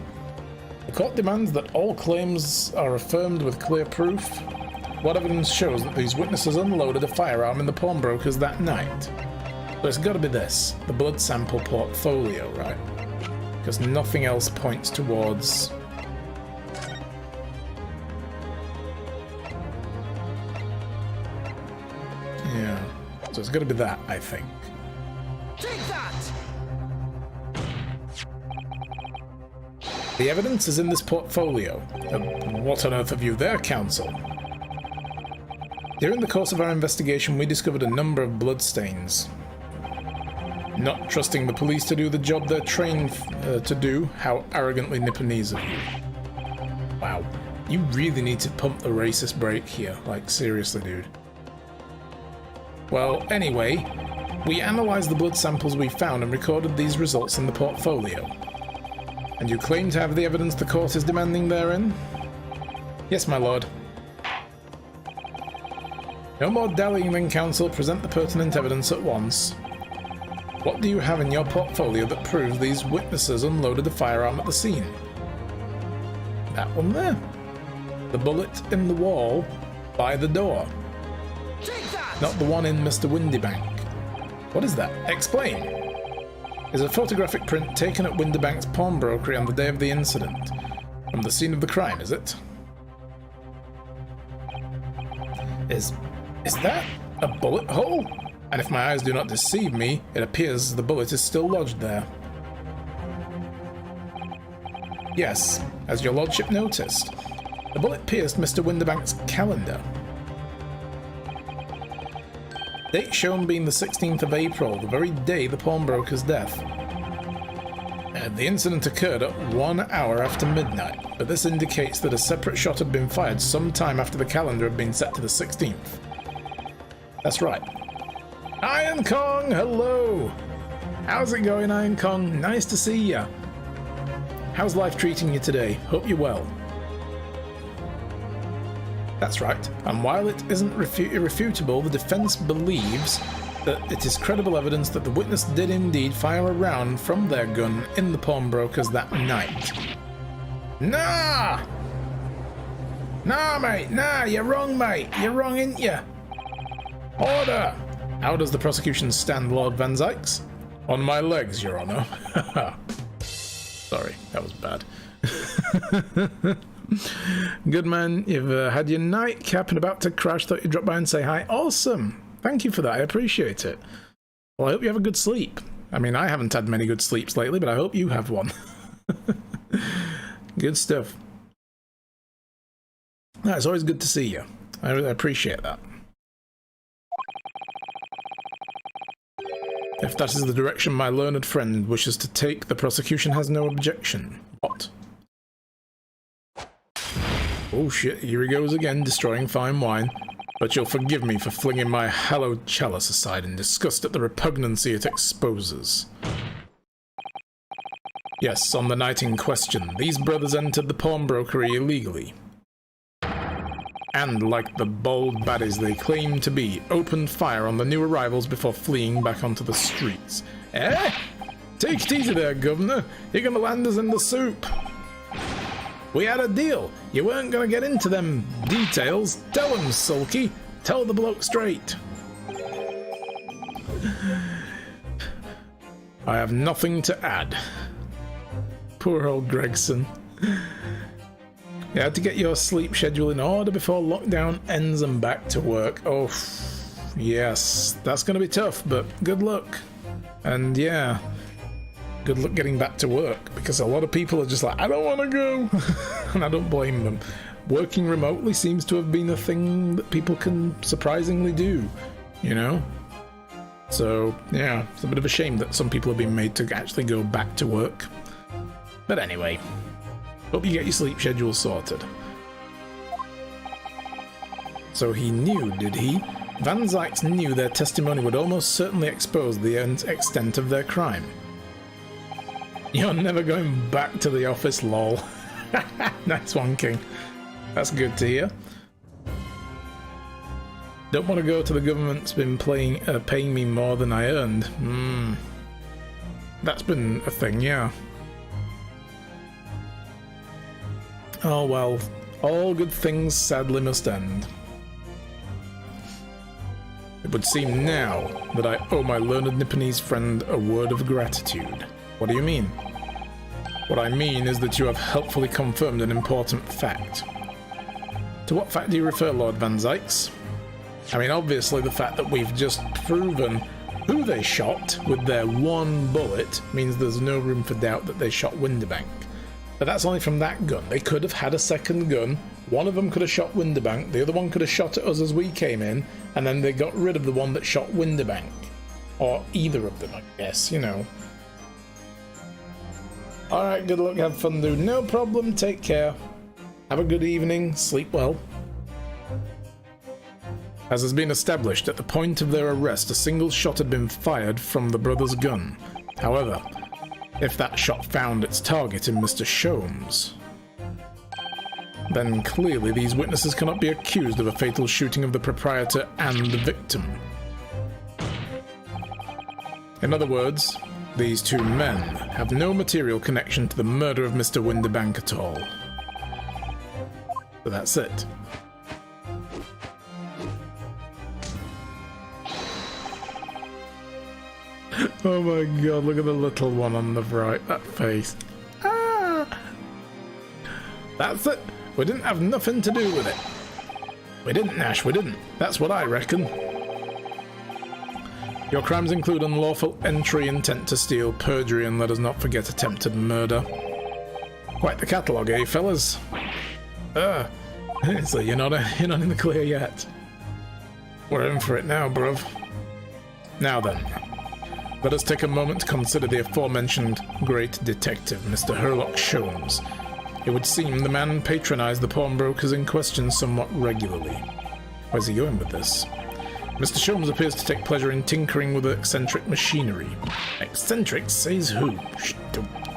The court demands that all claims are affirmed with clear proof. What evidence shows that these witnesses unloaded a firearm in the pawnbrokers that night? So it's got to be this, the blood sample portfolio, right? Because nothing else points towards... Yeah, so it's got to be that, I think. Take that! The evidence is in this portfolio. What on earth have you there, counsel? During the course of our investigation, we discovered a number of bloodstains. Not trusting the police to do the job they're trained to do, how arrogantly Nipponese of you. Wow, you really need to pump the racist brake here, like seriously, dude. Well, anyway, we analysed the blood samples we found and recorded these results in the portfolio. And you claim to have the evidence the court is demanding therein? Yes, my lord. No more dallying then, counsel. Present the pertinent evidence at once. What do you have in your portfolio that proves these witnesses unloaded the firearm at the scene? That one there. The bullet in the wall by the door. Not the one in Mr. Windybank. What is that? Explain. Is a photographic print taken at Windybank's pawnbrokery on the day of the incident. From the scene of the crime, is it? Is that a bullet hole? And if my eyes do not deceive me, it appears the bullet is still lodged there. Yes, as your lordship noticed, the bullet pierced Mr. Windybank's calendar. Date shown being the 16th of April, the very day the pawnbroker's death. The incident occurred at 1 hour after midnight, but this indicates that a separate shot had been fired sometime after the calendar had been set to the 16th. That's right. Iron Kong, hello! How's it going, Iron Kong? Nice to see ya. How's life treating you today? Hope you're well. That's right, and while it isn't irrefutable, the defense believes that it is credible evidence that the witness did indeed fire a round from their gun in the pawnbrokers that night. Nah! Nah, mate, nah, you're wrong, mate. You're wrong, ain't ya? Order! How does the prosecution stand, Lord Van Zykes? On my legs, Your Honor. Sorry, that was bad. Good man, you've had your nightcap and about to crash. Thought you'd drop by and say hi. Awesome! Thank you for that, I appreciate it. Well, I hope you have a good sleep. I mean, I haven't had many good sleeps lately, but I hope you have one. Good stuff. No, it's always good to see you. I really appreciate that. If that is the direction my learned friend wishes to take, the prosecution has no objection. What? Oh shit, here he goes again, destroying fine wine. But you'll forgive me for flinging my hallowed chalice aside in disgust at the repugnancy it exposes. Yes, on the night in question, these brothers entered the pawnbrokery illegally. And, like the bold baddies they claim to be, opened fire on the new arrivals before fleeing back onto the streets. Eh? Take it easy there, Governor. You're gonna land us in the soup. We had a deal. You weren't gonna get into them details. Tell him, Sulky. Tell the bloke straight. I have nothing to add. Poor old Gregson. You had to get your sleep schedule in order before lockdown ends and back to work. Oh, yes. That's gonna be tough, but good luck. And yeah, good luck getting back to work, because a lot of people are just like, I don't want to go. And I don't blame them. Working remotely seems to have been a thing that people can surprisingly do, you know? So, yeah, it's a bit of a shame that some people have been made to actually go back to work. But anyway, hope you get your sleep schedule sorted. So he knew, did he? Van Zykes knew their testimony would almost certainly expose the extent of their crime. You're never going back to the office, lol. Nice one, King. That's good to hear. Don't want to go to the government's been paying me more than I earned. That's been a thing, yeah. Oh well, all good things sadly must end. It would seem now that I owe my learned Nipponese friend a word of gratitude. What do you mean? What I mean is that you have helpfully confirmed an important fact. To what fact do you refer, Lord Van Zykes? I mean, obviously the fact that we've just proven who they shot with their one bullet means there's no room for doubt that they shot Windibank. But that's only from that gun. They could have had a second gun. One of them could have shot Windibank, the other one could have shot at us as we came in, and then they got rid of the one that shot Windibank. Or either of them, I guess, you know. Alright, good luck, have fun, dude. No problem, take care. Have a good evening, sleep well. As has been established, at the point of their arrest, a single shot had been fired from the brother's gun. However, if that shot found its target in Mr. Sholmes, then clearly these witnesses cannot be accused of a fatal shooting of the proprietor and the victim. In other words, these two men have no material connection to the murder of Mr. Windibank at all. So that's it. Oh my god, look at the little one on the right, that face. Ah! That's it. We didn't have nothing to do with it. We didn't, Nash, we didn't. That's what I reckon. Your crimes include unlawful entry, intent to steal, perjury, and let us not forget attempted murder. Quite the catalogue, eh, fellas? So you're not in the clear yet. We're in for it now, bruv. Now then. Let us take a moment to consider the aforementioned great detective, Mr. Herlock Sholmes. It would seem the man patronized the pawnbrokers in question somewhat regularly. Where's he going with this? Mr. Sholmes appears to take pleasure in tinkering with eccentric machinery. Eccentric? Says who? Shh,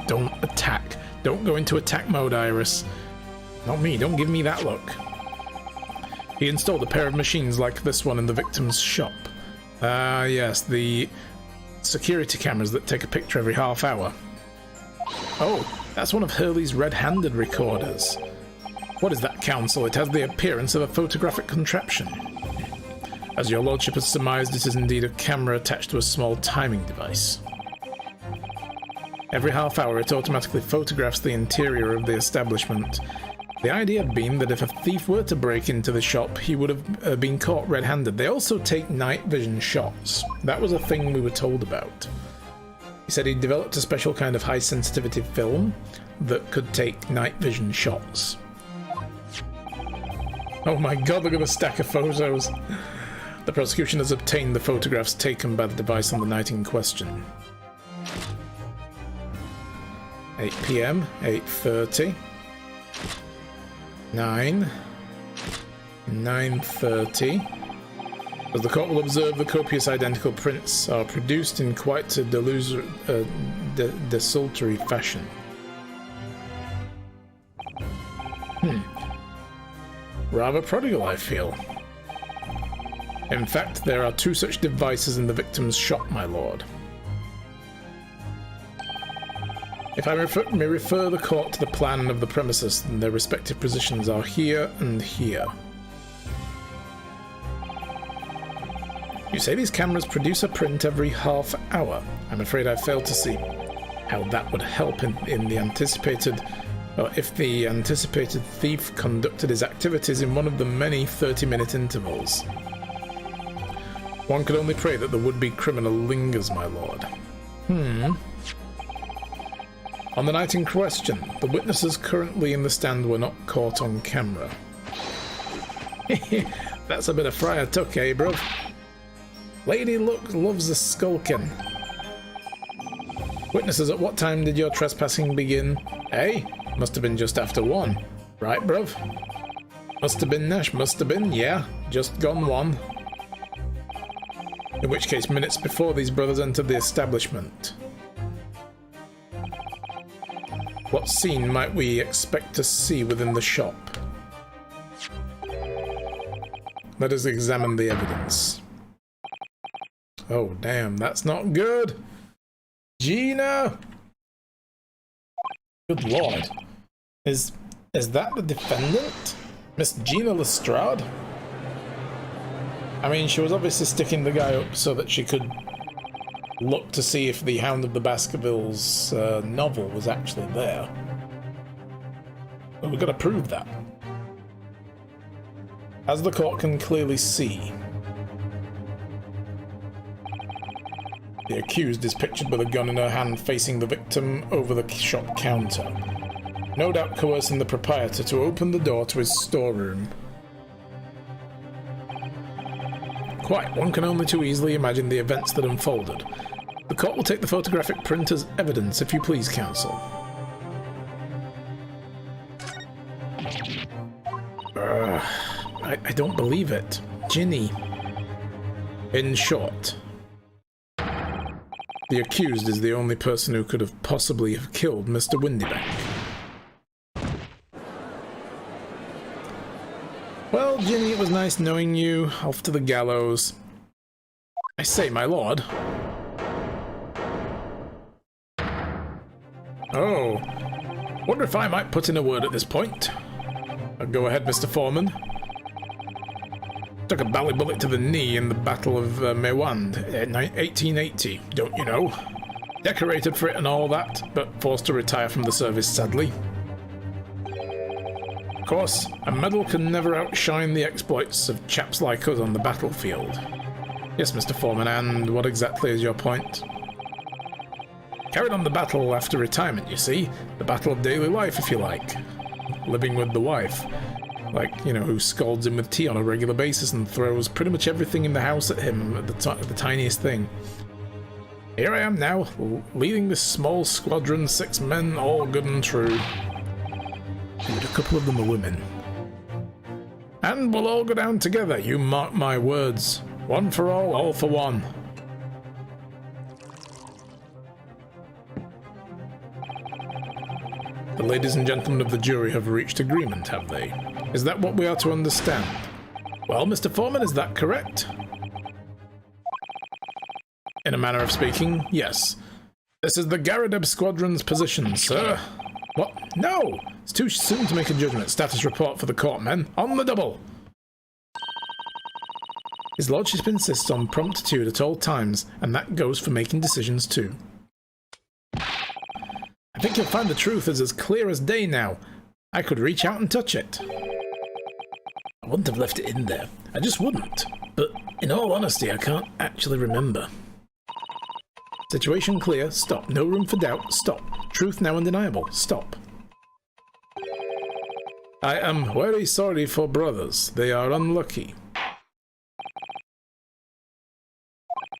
don't attack. Don't go into attack mode, Iris. Not me, don't give me that look. He installed a pair of machines like this one in the victim's shop. Ah, yes, the security cameras that take a picture every half hour. Oh, that's one of Hurley's red-handed recorders. What is that, Counsel? It has the appearance of a photographic contraption. As your lordship has surmised, it is indeed a camera attached to a small timing device. Every half hour it automatically photographs the interior of the establishment. The idea being that if a thief were to break into the shop, he would have been caught red-handed. They also take night vision shots. That was a thing we were told about. He said he developed a special kind of high-sensitivity film that could take night vision shots. Oh my god, look at the stack of photos! The prosecution has obtained the photographs taken by the device on the night in question. 8 PM, 8:30, 9, 9:30. As the court will observe, the copious identical prints are produced in quite a desultory fashion. Rather prodigal, I feel. In fact, there are 2 such devices in the victim's shop, my lord. If I may refer the court to the plan of the premises, then their respective positions are here and here. You say these cameras produce a print every half hour. I'm afraid I failed to see how that would help in the anticipated, or if the anticipated thief conducted his activities in one of the many 30-minute intervals. One could only pray that the would-be criminal lingers, my lord. On the night in question, the witnesses currently in the stand were not caught on camera. That's a bit of Friar Tuck, eh, bruv? Lady Luck loves a skulking. Witnesses, at what time did your trespassing begin? Eh? Must have been just after 1. Right, bruv? Must have been Nash, must have been, yeah. Just gone 1. In which case, minutes before these brothers entered the establishment. What scene might we expect to see within the shop? Let us examine the evidence. Oh, damn, that's not good. Gina! Good lord. Is that the defendant? Miss Gina Lestrade? I mean, she was obviously sticking the guy up so that she could look to see if the Hound of the Baskervilles novel was actually there. But we've got to prove that. As the court can clearly see, the accused is pictured with a gun in her hand facing the victim over the shop counter, no doubt coercing the proprietor to open the door to his storeroom. Quite, one can only too easily imagine the events that unfolded. The court will take the photographic print as evidence, if you please, counsel. I don't believe it. Ginny. In short, the accused is the only person who could have possibly have killed Mr. Windybank. Well, Ginny, it was nice knowing you. Off to the gallows. I say, my lord. Oh. Wonder if I might put in a word at this point. Go ahead, Mr. Foreman. Took a bally bullet to the knee in the Battle of Mewand in 1880, don't you know? Decorated for it and all that, but forced to retire from the service, sadly. Of course, a medal can never outshine the exploits of chaps like us on the battlefield. Yes, Mr. Foreman, and what exactly is your point? Carried on the battle after retirement, you see. The battle of daily life, if you like. Living with the wife. Like, you know, who scolds him with tea on a regular basis and throws pretty much everything in the house at him at the tiniest thing. Here I am now, leading this small squadron, 6 men, all good and true. And a couple of them are women. And we'll all go down together, you mark my words. One for all for one. The ladies and gentlemen of the jury have reached agreement, have they? Is that what we are to understand? Well, Mr. Foreman, is that correct? In a manner of speaking, yes. This is the Garadeb Squadron's position, sir. What? No! It's too soon to make a judgment. Status report for the court, men. On the double! His Lordship insists on promptitude at all times, and that goes for making decisions too. I think you'll find the truth is as clear as day now. I could reach out and touch it. I wouldn't have left it in there. I just wouldn't. But in all honesty, I can't actually remember. Situation clear. Stop. No room for doubt. Stop. Truth now undeniable. Stop. I am very sorry for brothers. They are unlucky.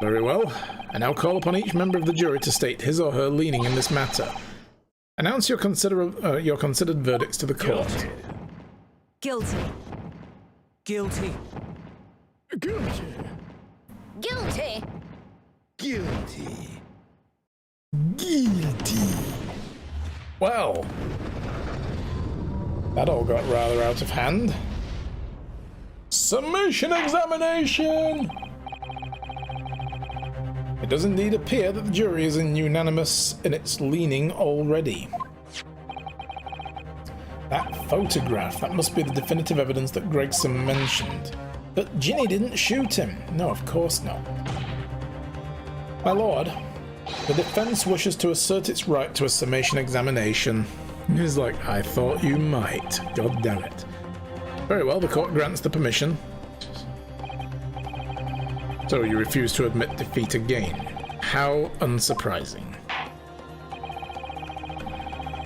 Very well. I now call upon each member of the jury to state his or her leaning in this matter. Announce your considered verdicts to the court. Guilty. Guilty. Guilty. Guilty. Guilty. Guilty. Well, that all got rather out of hand. Summation examination! It does indeed appear that the jury is unanimous in its leaning already. That photograph, that must be the definitive evidence that Gregson mentioned. But Ginny didn't shoot him. No, of course not. My lord, the defense wishes to assert its right to a summation examination. He's like, I thought you might. God damn it. Very well, the court grants the permission. So you refuse to admit defeat again. How unsurprising.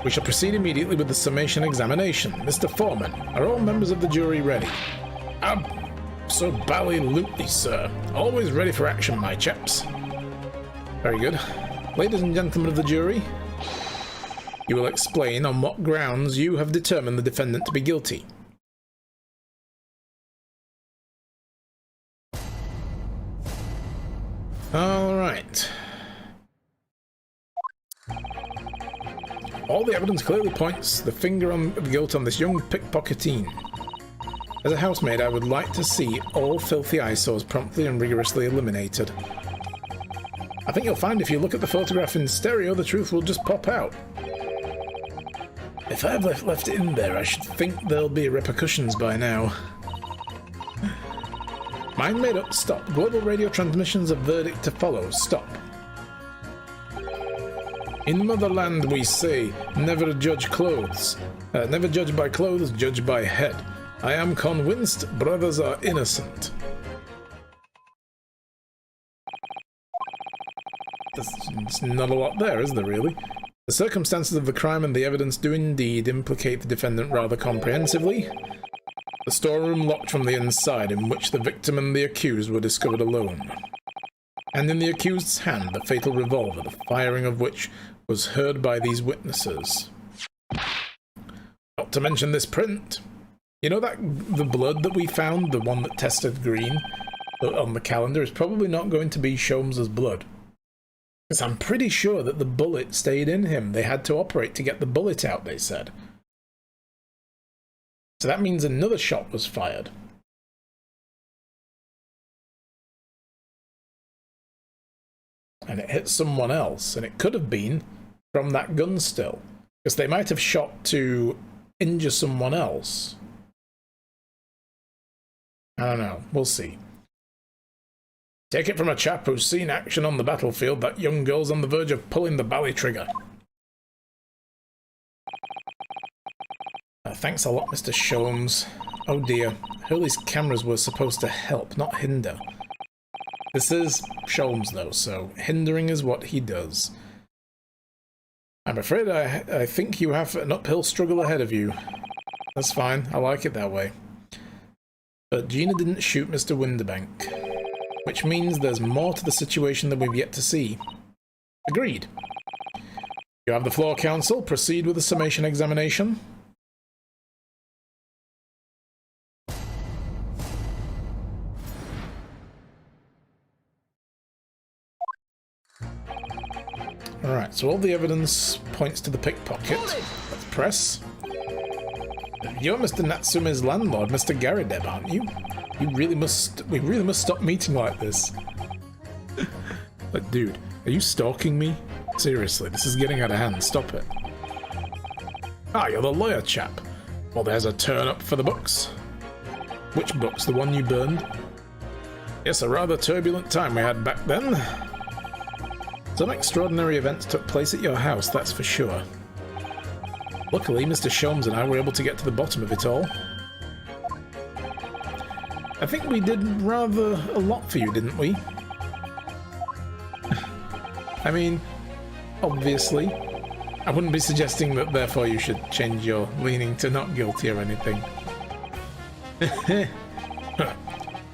We shall proceed immediately with the summation examination. Mr. Foreman, are all members of the jury ready? Absolutely, sir. Always ready for action, my chaps. Very good. Ladies and gentlemen of the jury, you will explain on what grounds you have determined the defendant to be guilty. Alright. All the evidence clearly points the finger of guilt on this young pickpocketine. As a housemaid, I would like to see all filthy eyesores promptly and rigorously eliminated. I think you'll find if you look at the photograph in stereo, the truth will just pop out. If I've left it in there, I should think there'll be repercussions by now. Mind made up. Stop. Global radio transmissions of verdict to follow. Stop. In motherland we say, never judge clothes. Never judge by clothes, judge by head. I am convinced brothers are innocent. There's not a lot there, is there really? The circumstances of the crime and the evidence do indeed implicate the defendant rather comprehensively. The storeroom locked from the inside, in which the victim and the accused were discovered alone. And in the accused's hand, the fatal revolver, the firing of which was heard by these witnesses. Not to mention this print. You know that the blood that we found, the one that tested green on the calendar, is probably not going to be Sholmes's blood. Because I'm pretty sure that the bullet stayed in him. They had to operate to get the bullet out, they said. So that means another shot was fired. And it hit someone else, and it could have been from that gun still. Because they might have shot to injure someone else. I don't know, we'll see. Take it from a chap who's seen action on the battlefield, that young girl's on the verge of pulling the bally trigger. Thanks a lot, Mr. Sholmes. Oh dear, Hurley's cameras were supposed to help, not hinder. This is Sholmes though, so hindering is what he does. I'm afraid I think you have an uphill struggle ahead of you. That's fine, I like it that way. But Gina didn't shoot Mr. Winterbank, which means there's more to the situation than we've yet to see. Agreed. You have the floor, counsel. Proceed with the summation examination. Alright, so all the evidence points to the pickpocket. Let's press. You're Mr. Natsume's landlord, Mr. Garideb, aren't you? We really must stop meeting like this. But dude, are you stalking me? Seriously, this is getting out of hand. Stop it. Ah, you're the lawyer chap. Well, there's a turn up for the books. Which books? The one you burned? Yes, a rather turbulent time we had back then. Some extraordinary events took place at your house, that's for sure. Luckily, Mr. Sholmes and I were able to get to the bottom of it all. I think we did rather a lot for you, didn't we? I mean, obviously. I wouldn't be suggesting that therefore you should change your leaning to not guilty or anything.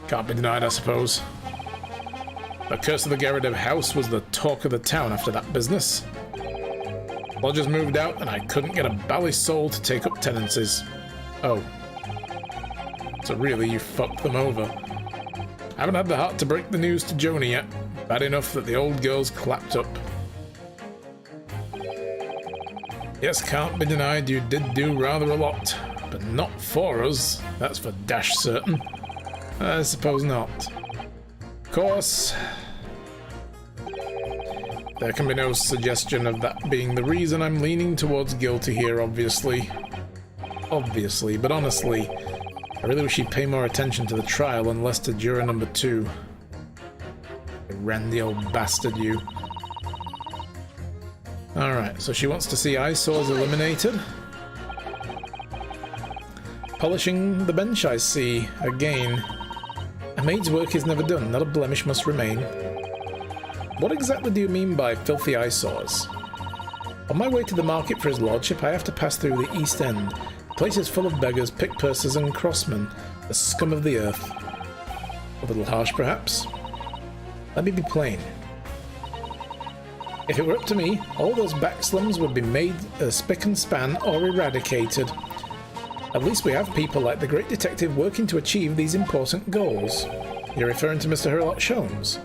Can't be denied, I suppose. The curse of the Garideb house was the talk of the town after that business. Lodgers moved out and I couldn't get a bally soul to take up tenancies. Oh. So really you fucked them over. I haven't had the heart to break the news to Joni yet. Bad enough that the old girl's clapped up. Yes, can't be denied you did do rather a lot. But not for us, that's for dash certain. I suppose not. Of course, there can be no suggestion of that being the reason I'm leaning towards guilty here, obviously. Obviously, but honestly, I really wish you'd pay more attention to the trial and less to juror number 2. You randy old bastard, you. Alright, so she wants to see eyesores eliminated. Polishing the bench, I see. Again. A maid's work is never done, not a blemish must remain. What exactly do you mean by filthy eyesores? On my way to the market for his lordship, I have to pass through the East End. The place is full of beggars, pick-pursers and crossmen, the scum of the earth. A little harsh, perhaps? Let me be plain. If it were up to me, all those back slums would be made spick and span or eradicated. At least we have people like the great detective working to achieve these important goals. You're referring to Mr. Herlock Sholmes?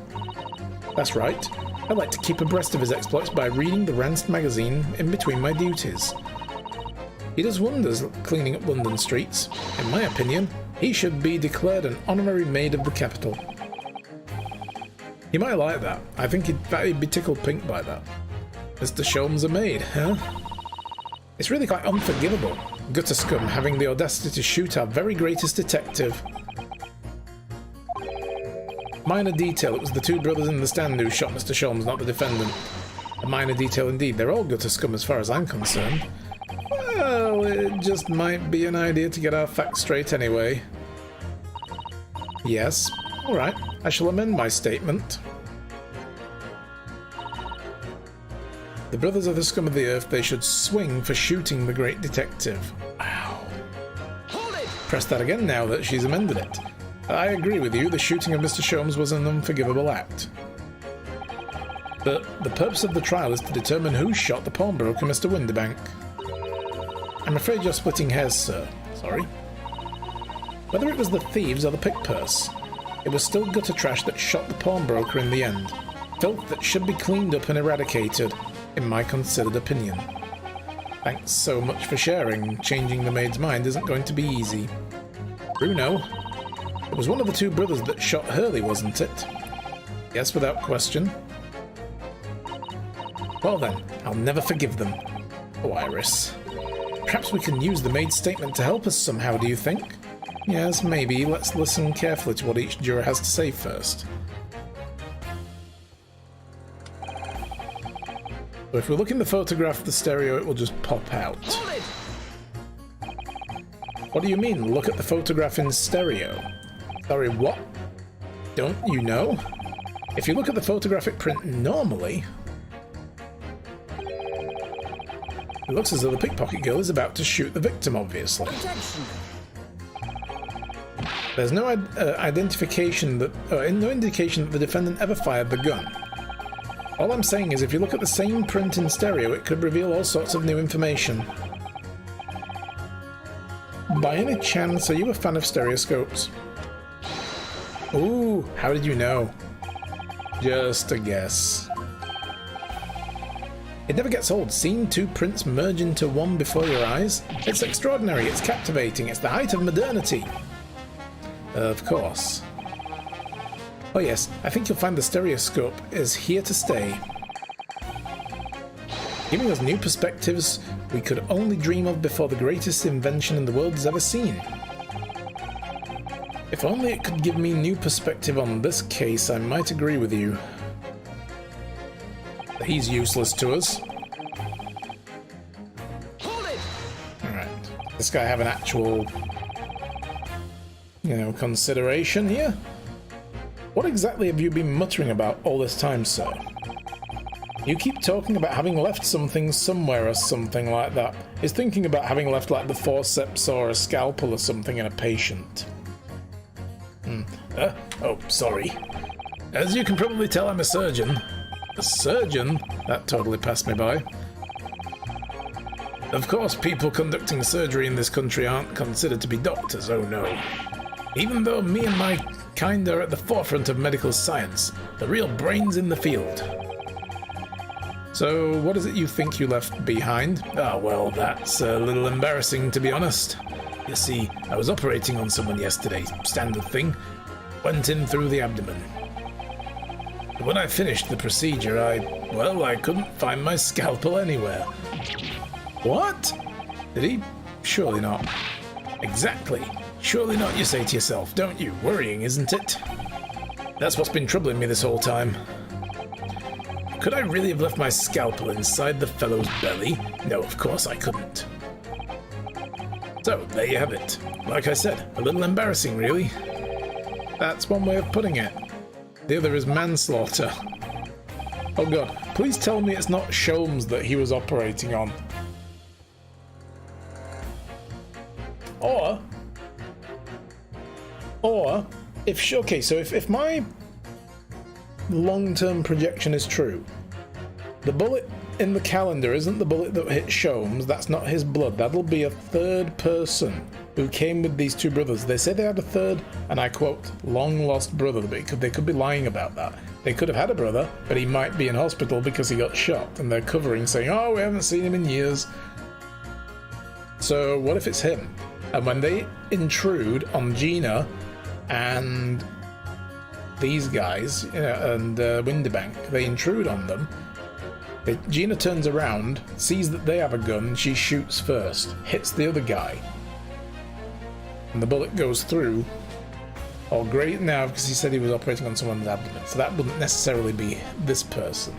That's right. I like to keep abreast of his exploits by reading the Ranced magazine in between my duties. He does wonders cleaning up London streets. In my opinion, he should be declared an honorary maid of the capital. You might like that. I think he'd be tickled pink by that. Mr. Sholmes a maid, huh? It's really quite unforgivable. Gutter scum having the audacity to shoot our very greatest detective. Minor detail, it was the 2 brothers in the stand who shot Mr. Sholmes, not the defendant. A minor detail indeed. They're all gutter scum as far as I'm concerned. Well, it just might be an idea to get our facts straight anyway. Yes. Alright, I shall amend my statement. The brothers are the scum of the earth. They should swing for shooting the great detective. Wow. Hold it! Press that again now that she's amended it. I agree with you, the shooting of Mr. Sholmes was an unforgivable act. But the purpose of the trial is to determine who shot the pawnbroker, Mr. Windibank. I'm afraid you're splitting hairs, sir. Sorry. Whether it was the thieves or the pick-purse, it was still gutter trash that shot the pawnbroker in the end. Filth that should be cleaned up and eradicated, in my considered opinion. Thanks so much for sharing. Changing the maid's mind isn't going to be easy. Bruno, it was one of the 2 brothers that shot Hurley, wasn't it? Yes, without question. Well then, I'll never forgive them. Oh, Iris. Perhaps we can use the maid's statement to help us somehow, do you think? Yes, maybe. Let's listen carefully to what each juror has to say first. So if we look in the photograph of the stereo, it will just pop out. What do you mean, look at the photograph in stereo? Sorry, what? Don't you know? If you look at the photographic print normally, it looks as though the pickpocket girl is about to shoot the victim, obviously. There's no identification that, no indication that the defendant ever fired the gun. All I'm saying is if you look at the same print in stereo, it could reveal all sorts of new information. By any chance, are you a fan of stereoscopes? Ooh, how did you know? Just a guess. It never gets old, seeing two prints merge into one before your eyes. It's extraordinary, it's captivating, it's the height of modernity. Of course. Oh yes, I think you'll find the stereoscope is here to stay. Giving us new perspectives we could only dream of before the greatest invention in the world has ever seen. If only it could give me new perspective on this case, I might agree with you. He's useless to us. Alright. This guy have an actual, consideration here? What exactly have you been muttering about all this time, sir? You keep talking about having left something somewhere or something like that. Is thinking about having left like the forceps or a scalpel or something in a patient. Oh, sorry. As you can probably tell, I'm a surgeon. A surgeon? That totally passed me by. Of course, people conducting surgery in this country aren't considered to be doctors, oh no. Even though me and my kind are at the forefront of medical science, the real brains in the field. So, what is it you think you left behind? Ah, well, that's a little embarrassing, to be honest. You see, I was operating on someone yesterday, standard thing. Went in through the abdomen. When I finished the procedure, I couldn't find my scalpel anywhere. What? Did he? Surely not. Exactly. Surely not, you say to yourself, don't you? Worrying, isn't it? That's what's been troubling me this whole time. Could I really have left my scalpel inside the fellow's belly? No, of course I couldn't. So, there you have it. Like I said, a little embarrassing, really. That's one way of putting it. The other is manslaughter. Oh god, please tell me it's not Sholmes that he was operating on. Or, if my long-term projection is true, the bullet in the calendar isn't the bullet that hit Sholmes, that's not his blood, that'll be a third person who came with these two brothers. They say they had a third, and I quote, long-lost brother, but they could be lying about that. They could have had a brother, but he might be in hospital because he got shot, and they're covering, saying, oh, we haven't seen him in years. So what if it's him? And when they intrude on Gina and these guys, and Windibank, they intrude on them. Gina turns around, sees that they have a gun, she shoots first, hits the other guy, and the bullet goes through. Oh, great now, because he said he was operating on someone's abdomen, so that wouldn't necessarily be this person.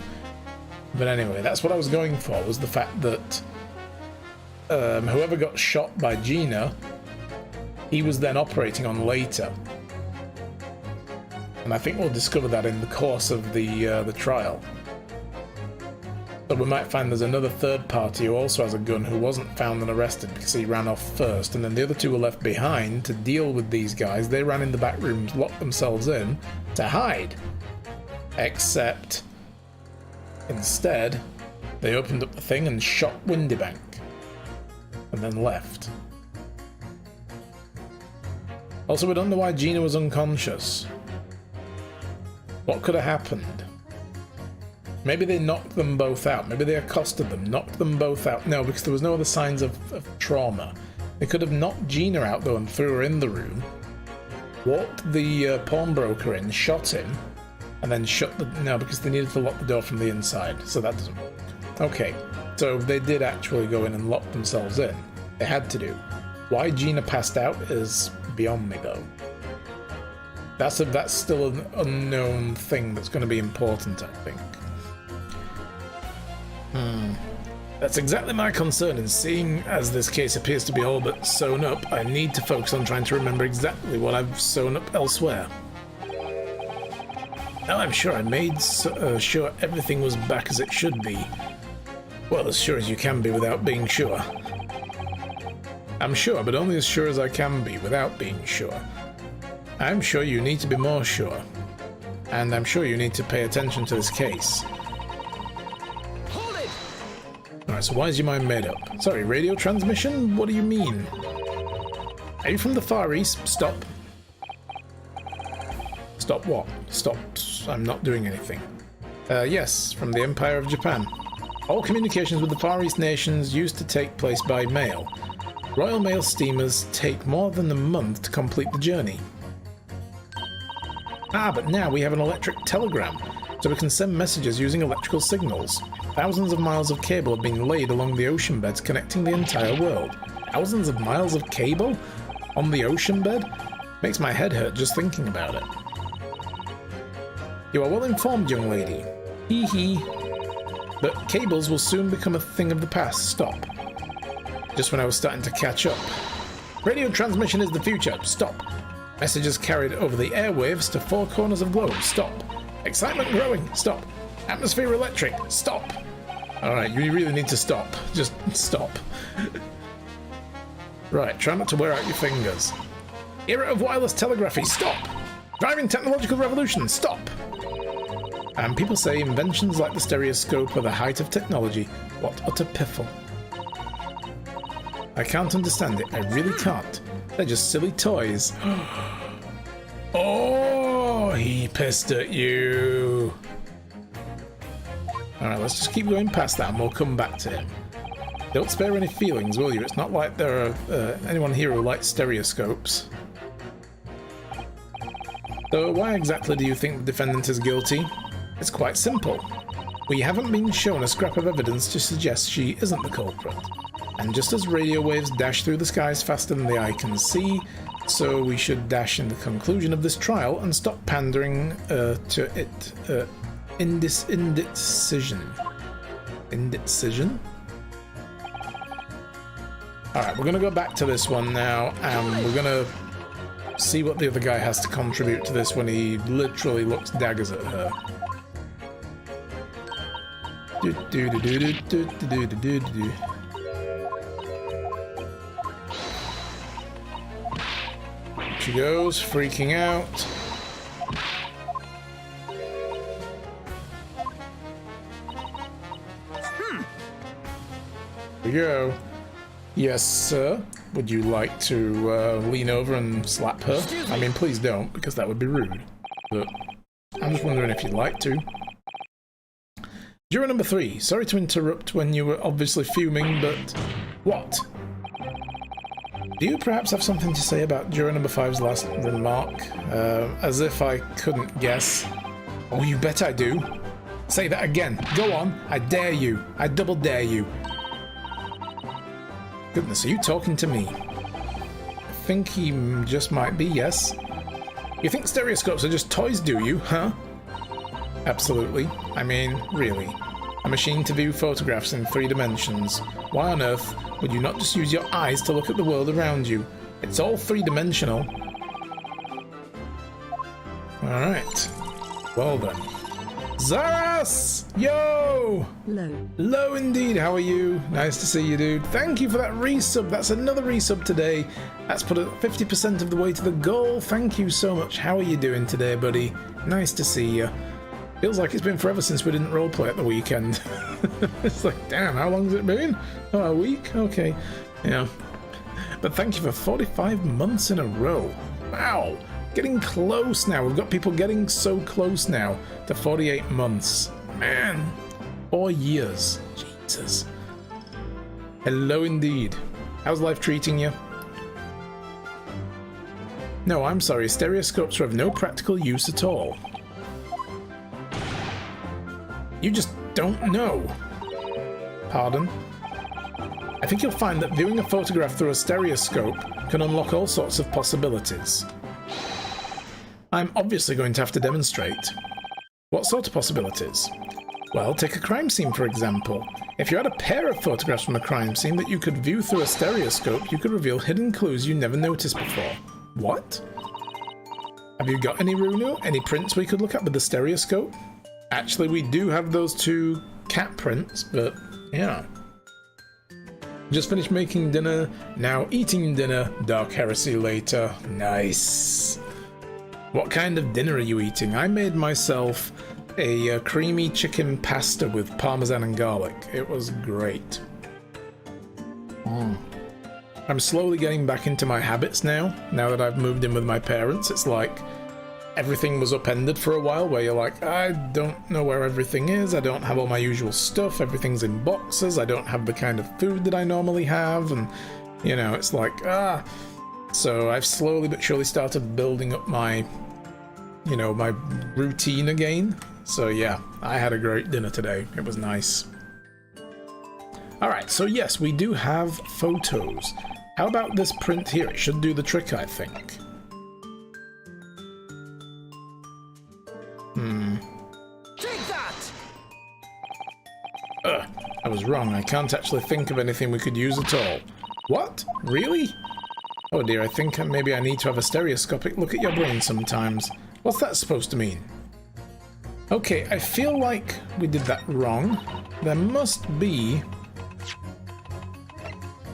But anyway, that's what I was going for, was the fact that whoever got shot by Gina, he was then operating on later. And I think we'll discover that in the course of the trial. So we might find there's another third party who also has a gun who wasn't found and arrested because he ran off first, and then the other two were left behind to deal with these guys. They ran in the back rooms, locked themselves in to hide. Except, instead, they opened up the thing and shot Windibank. And then left. Also, we don't know why Gina was unconscious. What could have happened? Maybe they knocked them both out. Maybe they accosted them, knocked them both out. No, because there was no other signs of trauma. They could have knocked Gina out, though, and threw her in the room. Walked the pawnbroker in, shot him, and then shut the... No, because they needed to lock the door from the inside, so that doesn't work. Okay, so they did actually go in and lock themselves in. They had to do. Why Gina passed out is beyond me, though. That's still an unknown thing that's going to be important, I think. That's exactly my concern, and seeing as this case appears to be all but sewn up, I need to focus on trying to remember exactly what I've sewn up elsewhere. Now I'm sure I made sure everything was back as it should be. Well, as sure as you can be without being sure. I'm sure, but only as sure as I can be without being sure. I'm sure you need to be more sure. And I'm sure you need to pay attention to this case. Alright, so why is your mind made up? Sorry, radio transmission? What do you mean? Are you from the Far East? Stop. Stop what? Stop. I'm not doing anything. Yes, from the Empire of Japan. All communications with the Far East nations used to take place by mail. Royal Mail steamers take more than a month to complete the journey. Ah, but now we have an electric telegram, so we can send messages using electrical signals. Thousands of miles of cable have been laid along the ocean beds connecting the entire world. Thousands of miles of cable? On the ocean bed? Makes my head hurt just thinking about it. You are well informed, young lady. Hee hee. But cables will soon become a thing of the past. Stop. Just when I was starting to catch up. Radio transmission is the future. Stop. Messages carried over the airwaves to four corners of the globe. Stop. Excitement growing. Stop. Atmosphere electric. Stop. Alright, you really need to stop. Just stop. Right, try not to wear out your fingers. Era of wireless telegraphy. Stop. Driving technological revolution. Stop. And people say inventions like the stereoscope are the height of technology. What utter piffle. I can't understand it. I really can't. They're just silly toys. Oh, he pissed at you. Alright, let's just keep going past that and we'll come back to him. Don't spare any feelings, will you? It's not like there are anyone here who likes stereoscopes. So why exactly do you think the defendant is guilty? It's quite simple. We haven't been shown a scrap of evidence to suggest she isn't the culprit. And just as radio waves dash through the skies faster than the eye can see, so we should dash in the conclusion of this trial and stop pandering to it. Indecision. Indecision? Alright, we're going to go back to this one now, and we're going to see what the other guy has to contribute to this when he literally looks daggers at her. She goes, freaking out. Here we go. Yes, sir. Would you like to lean over and slap her? I mean, please don't, because that would be rude. But I'm just wondering if you'd like to. Juror number 3. Sorry to interrupt when you were obviously fuming, but... What? Do you perhaps have something to say about juror number 5's last remark? As if I couldn't guess. Oh, you bet I do. Say that again. Go on. I dare you. I double dare you. Goodness, are you talking to me? I think he just might be, yes. You think stereoscopes are just toys, do you, huh? Absolutely. I mean, really. A machine to view photographs in 3 dimensions. Why on earth would you not just use your eyes to look at the world around you? It's all 3-dimensional. Alright. Well then. Zaras! Yo! Low. Low indeed, how are you? Nice to see you, dude. Thank you for that resub. That's another resub today. That's put it 50% of the way to the goal. Thank you so much. How are you doing today, buddy? Nice to see you. Feels like it's been forever since we didn't roleplay at the weekend. It's like, damn, how long has it been? Oh, a week? Okay. Yeah. But thank you for 45 months in a row. Wow. Getting close now. We've got people getting so close now to 48 months. Man. 4 years. Jesus. Hello indeed. How's life treating you? No, I'm sorry. Stereoscopes are of no practical use at all. You just don't know. Pardon? I think you'll find that viewing a photograph through a stereoscope can unlock all sorts of possibilities. I'm obviously going to have to demonstrate. What sort of possibilities? Well, take a crime scene for example. If you had a pair of photographs from a crime scene that you could view through a stereoscope, you could reveal hidden clues you never noticed before. What? Have you got any, Runo? Any prints we could look at with the stereoscope? Actually, we do have those 2 cat prints, but yeah. Just finished making dinner, now eating dinner, dark heresy later. Nice. What kind of dinner are you eating? I made myself a creamy chicken pasta with parmesan and garlic. It was great. I'm slowly getting back into my habits now that I've moved in with my parents. It's like everything was upended for a while, where you're like, I don't know where everything is, I don't have all my usual stuff, everything's in boxes, I don't have the kind of food that I normally have, and, you know, it's like, So I've slowly but surely started building up my, you know, my routine again. So yeah, I had a great dinner today. It was nice. Alright, so yes, we do have photos. How about this print here? It should do the trick, I think. Take that! I was wrong. I can't actually think of anything we could use at all. What? Really? Oh dear, I think maybe I need to have a stereoscopic look at your brain sometimes. What's that supposed to mean? Okay, I feel like we did that wrong. There must be...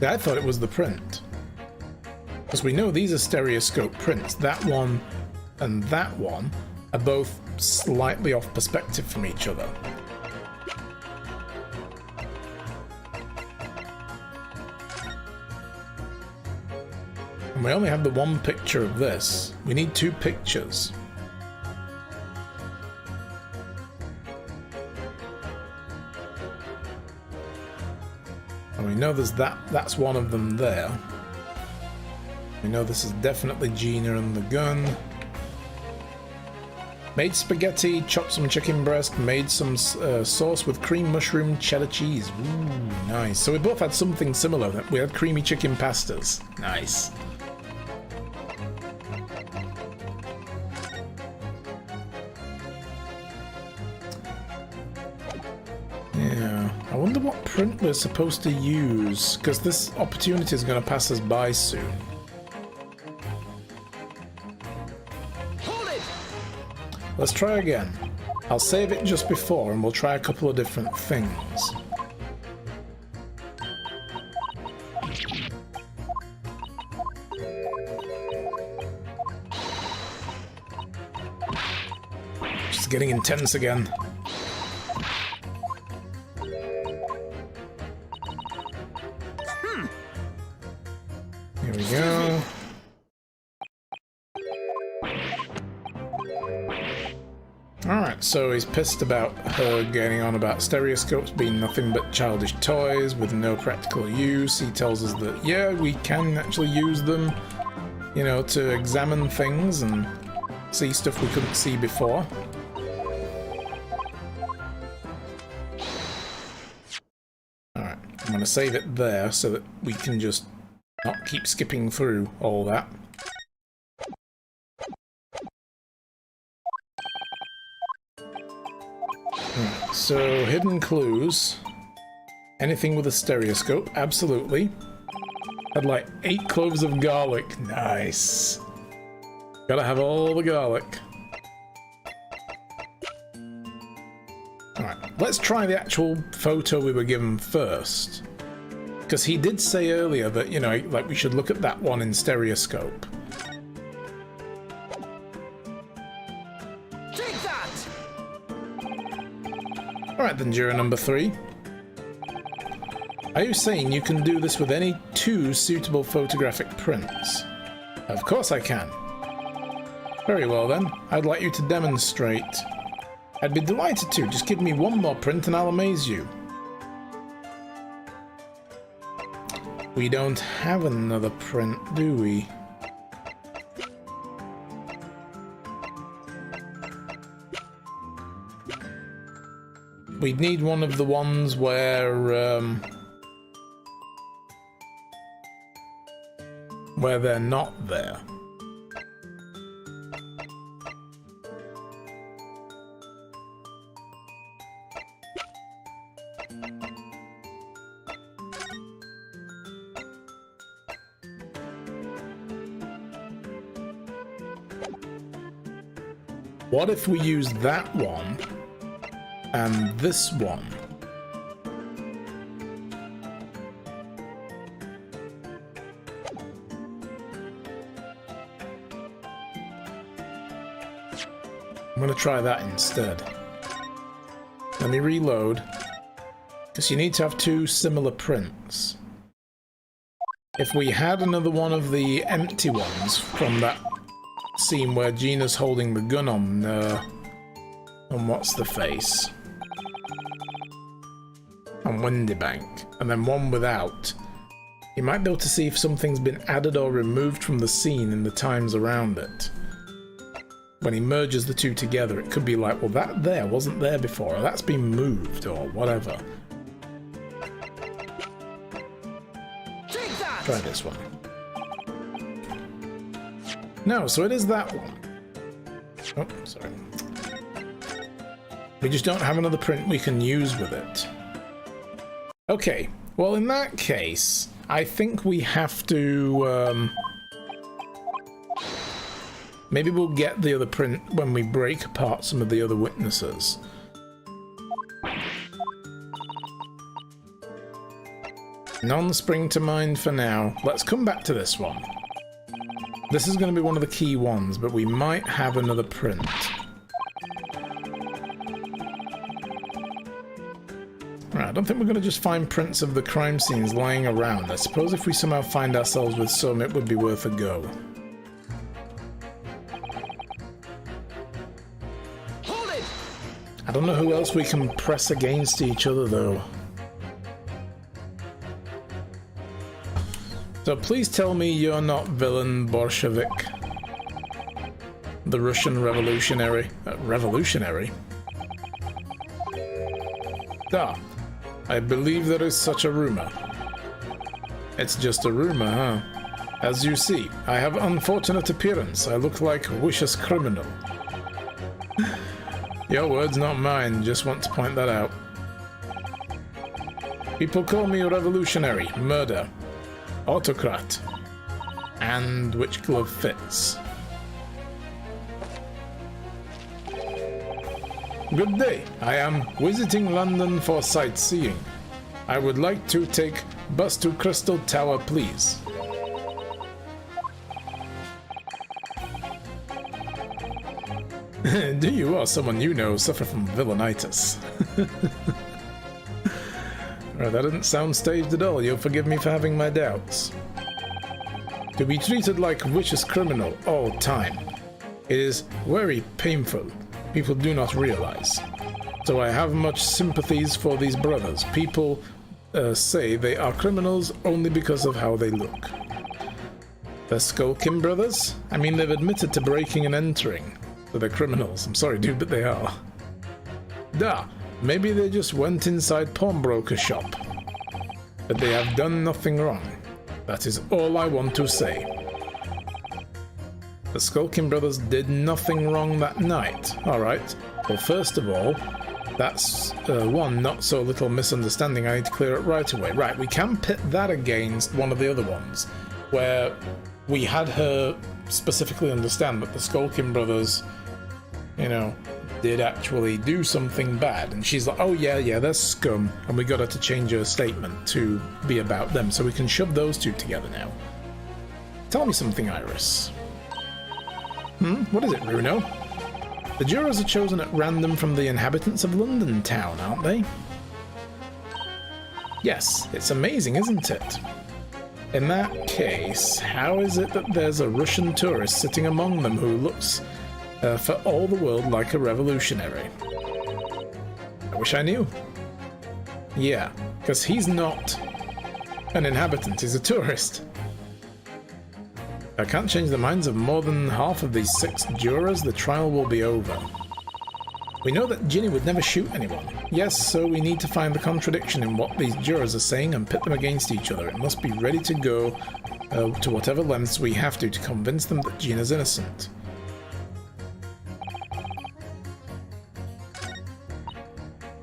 I thought it was the print. Because we know these are stereoscope prints. That one and that one are both slightly off perspective from each other. And we only have the one picture of this. We need two pictures. And we know there's that's one of them there. We know this is definitely Gina and the gun. Made spaghetti, chopped some chicken breast, made some sauce with cream mushroom cheddar cheese. Ooh, nice. So we both had something similar. We had creamy chicken pastas. Nice. Yeah, I wonder what print we're supposed to use, because this opportunity is going to pass us by soon. Let's try again. I'll save it just before and we'll try a couple of different things. Just getting intense again. Here we go. Alright, so he's pissed about her getting on about stereoscopes being nothing but childish toys with no practical use. He tells us that, yeah, we can actually use them, you know, to examine things and see stuff we couldn't see before. Alright, I'm going to save it there so that we can just not keep skipping through all that. Right, so hidden clues. Anything with a stereoscope, absolutely. Had like 8 cloves of garlic. Nice. Gotta have all the garlic. Alright, let's try the actual photo we were given first. Because he did say earlier that, you know, like we should look at that one in stereoscope. Alright then, juror number 3. Are you saying you can do this with any 2 suitable photographic prints? Of course I can. Very well then, I'd like you to demonstrate. I'd be delighted to, just give me one more print and I'll amaze you. We don't have another print, do we? We'd need one of the ones where they're not there. What if we use that one and this one? I'm going to try that instead. Let me reload. Because you need to have two similar prints. If we had another one of the empty ones from that scene where Gina's holding the gun on what's the face? On Windybank, and then one without, you might be able to see if something's been added or removed from the scene in the times around it. When he merges the two together, it could be like, well, that there wasn't there before, or that's been moved, or whatever. Take that! Try this one. No, so it is that one. Oh, sorry. We just don't have another print we can use with it. Okay, well in that case, I think we have to... maybe we'll get the other print when we break apart some of the other witnesses. None spring to mind for now. Let's come back to this one. This is going to be one of the key ones, but we might have another print. Right, I don't think we're going to just find prints of the crime scenes lying around. I suppose if we somehow find ourselves with some, it would be worth a go. Hold it! I don't know who else we can press against each other, though. So please tell me you're not villain Bolshevik. The Russian revolutionary. Revolutionary? Ah, I believe there is such a rumor. It's just a rumor, huh? As you see, I have unfortunate appearance. I look like a vicious criminal. Your words, not mine. Just want to point that out. People call me a revolutionary, murder, autocrat, and which glove fits. Good day. I am visiting London for sightseeing. I would like to take bus to Crystal Tower, please. Do you or someone you know suffer from villainitis? Well, that didn't sound staged at all. You'll forgive me for having my doubts. To be treated like a vicious criminal all time. It is very painful. People do not realize. So I have much sympathies for these brothers. People say they are criminals only because of how they look. The Skulkin brothers? I mean, they've admitted to breaking and entering. So they're criminals. I'm sorry, dude, but they are. Duh. Maybe they just went inside pawnbroker shop. But they have done nothing wrong. That is all I want to say. The Skulkin brothers did nothing wrong that night. Alright. Well, first of all, that's one not so little misunderstanding. I need to clear it right away. Right, we can pit that against one of the other ones, where we had her specifically understand that the Skulkin brothers, you know, did actually do something bad. And she's like, oh yeah, they're scum. And we got her to change her statement to be about them. So we can shove those two together now. Tell me something, Iris. What is it, Bruno? The jurors are chosen at random from the inhabitants of London town, aren't they? Yes, it's amazing, isn't it? In that case, how is it that there's a Russian tourist sitting among them who looks for all the world like a revolutionary? I wish I knew. Yeah, because he's not an inhabitant, he's a tourist. I can't change the minds of more than half of these 6 jurors. The trial will be over. We know that Ginny would never shoot anyone. Yes, so we need to find the contradiction in what these jurors are saying and pit them against each other. It must be ready to go to whatever lengths we have to convince them that Gina's innocent.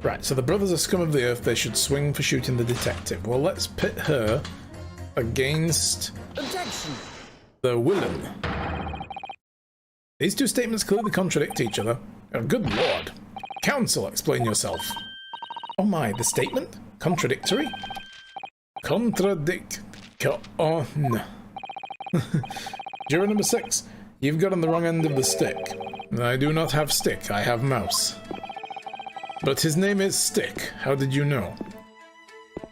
Right, so the brothers are scum of the earth. They should swing for shooting the detective. Well, let's pit her against... Objection! the villain. These two statements clearly contradict each other. Oh, good lord. Counsel, explain yourself. Oh my, the statement? Contradictory? Oh, no. Juror number 6, you've got on the wrong end of the stick. I do not have stick, I have mouse. But his name is Stick. How did you know?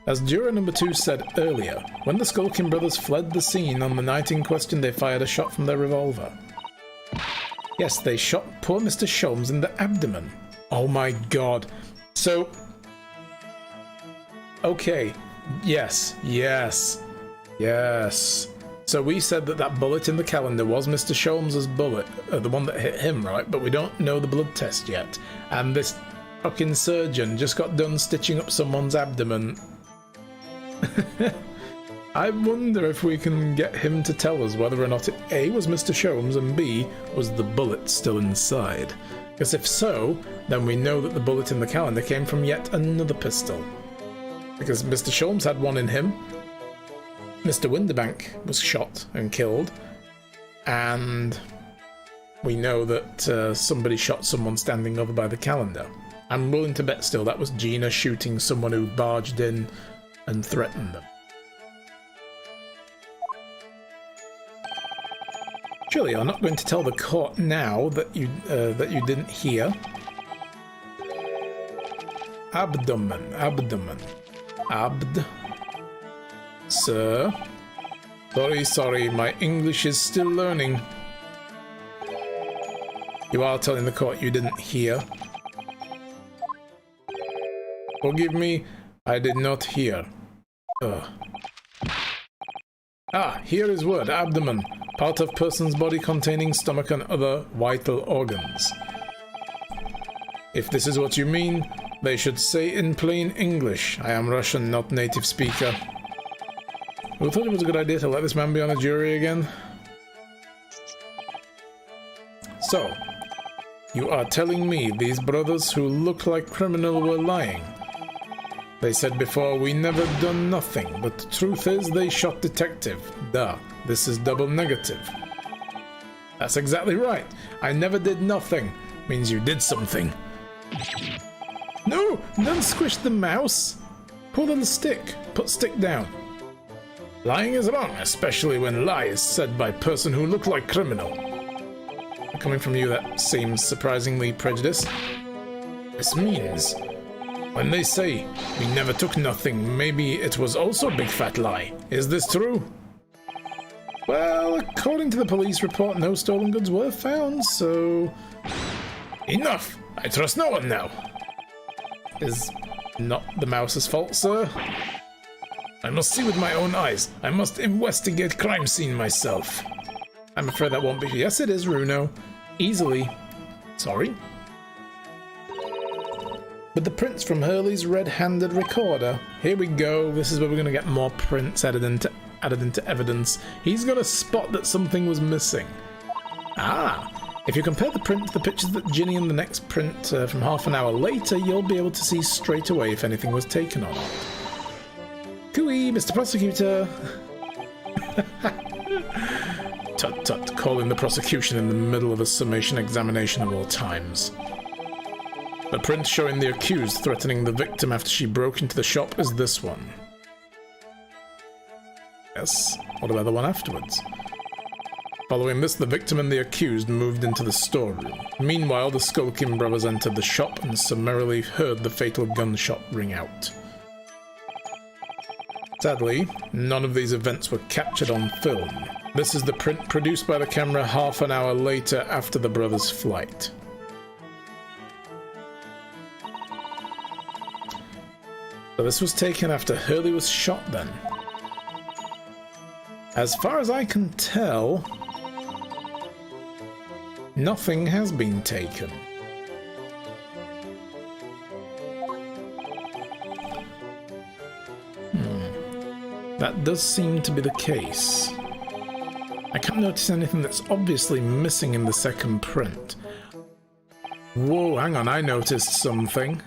As juror number 2 said earlier, when the Skulkin brothers fled the scene on the night in question, they fired a shot from their revolver. Yes, they shot poor Mr. Sholmes in the abdomen. Oh my god. So... okay. Yes. Yes. Yes. So we said that that bullet in the calendar was Mr. Sholmes' bullet, the one that hit him, right? But we don't know the blood test yet. And this fucking surgeon just got done stitching up someone's abdomen. I wonder if we can get him to tell us whether or not it A was Mr. Sholmes and B was the bullet still inside. Because if so, then we know that the bullet in the calendar came from yet another pistol. Because Mr. Sholmes had one in him, Mr. Windibank was shot and killed, and we know that somebody shot someone standing over by the calendar. I'm willing to bet still that was Gina shooting someone who barged in and threatened them. Surely you're not going to tell the court now that you didn't hear. Abdomen. Sir. Sorry, my English is still learning. You are telling the court you didn't hear. Forgive me, I did not hear. Here is word, abdomen. Part of person's body containing stomach and other vital organs. If this is what you mean, they should say in plain English. I am Russian, not native speaker. Who thought it was a good idea to let this man be on a jury again? So, you are telling me these brothers who look like criminals were lying? They said before, we never done nothing, but the truth is they shot detective. Duh, this is double negative. That's exactly right. I never did nothing. Means you did something. No, don't squish the mouse. Pull the stick. Put stick down. Lying is wrong, especially when lie is said by person who look like criminal. Coming from you, that seems surprisingly prejudiced. This means... when they say, we never took nothing, maybe it was also a big fat lie. Is this true? Well, according to the police report, no stolen goods were found, so... Enough! I trust no one now! Is not the mouse's fault, sir? I must see with my own eyes. I must investigate crime scene myself. I'm afraid that won't be... Yes, it is, Runo. Easily. Sorry? With the prints from Hurley's red-handed recorder. Here we go. This is where we're going to get more prints added into evidence. He's got a spot that something was missing. If you compare the print to the pictures that Ginny and the next print from half an hour later, you'll be able to see straight away if anything was taken or not. Cooey, Mr. Prosecutor! Tut tut, calling the prosecution in the middle of a summation examination of all times. The print showing the accused threatening the victim after she broke into the shop is this one. Yes, what about the one afterwards? Following this, the victim and the accused moved into the storeroom. Meanwhile, the Skulkin brothers entered the shop and summarily heard the fatal gunshot ring out. Sadly, none of these events were captured on film. This is the print produced by the camera half an hour later after the brothers' flight. So this was taken after Hurley was shot then. As far as I can tell, nothing has been taken. That does seem to be the case. I can't notice anything that's obviously missing in the second print. Whoa, hang on, I noticed something.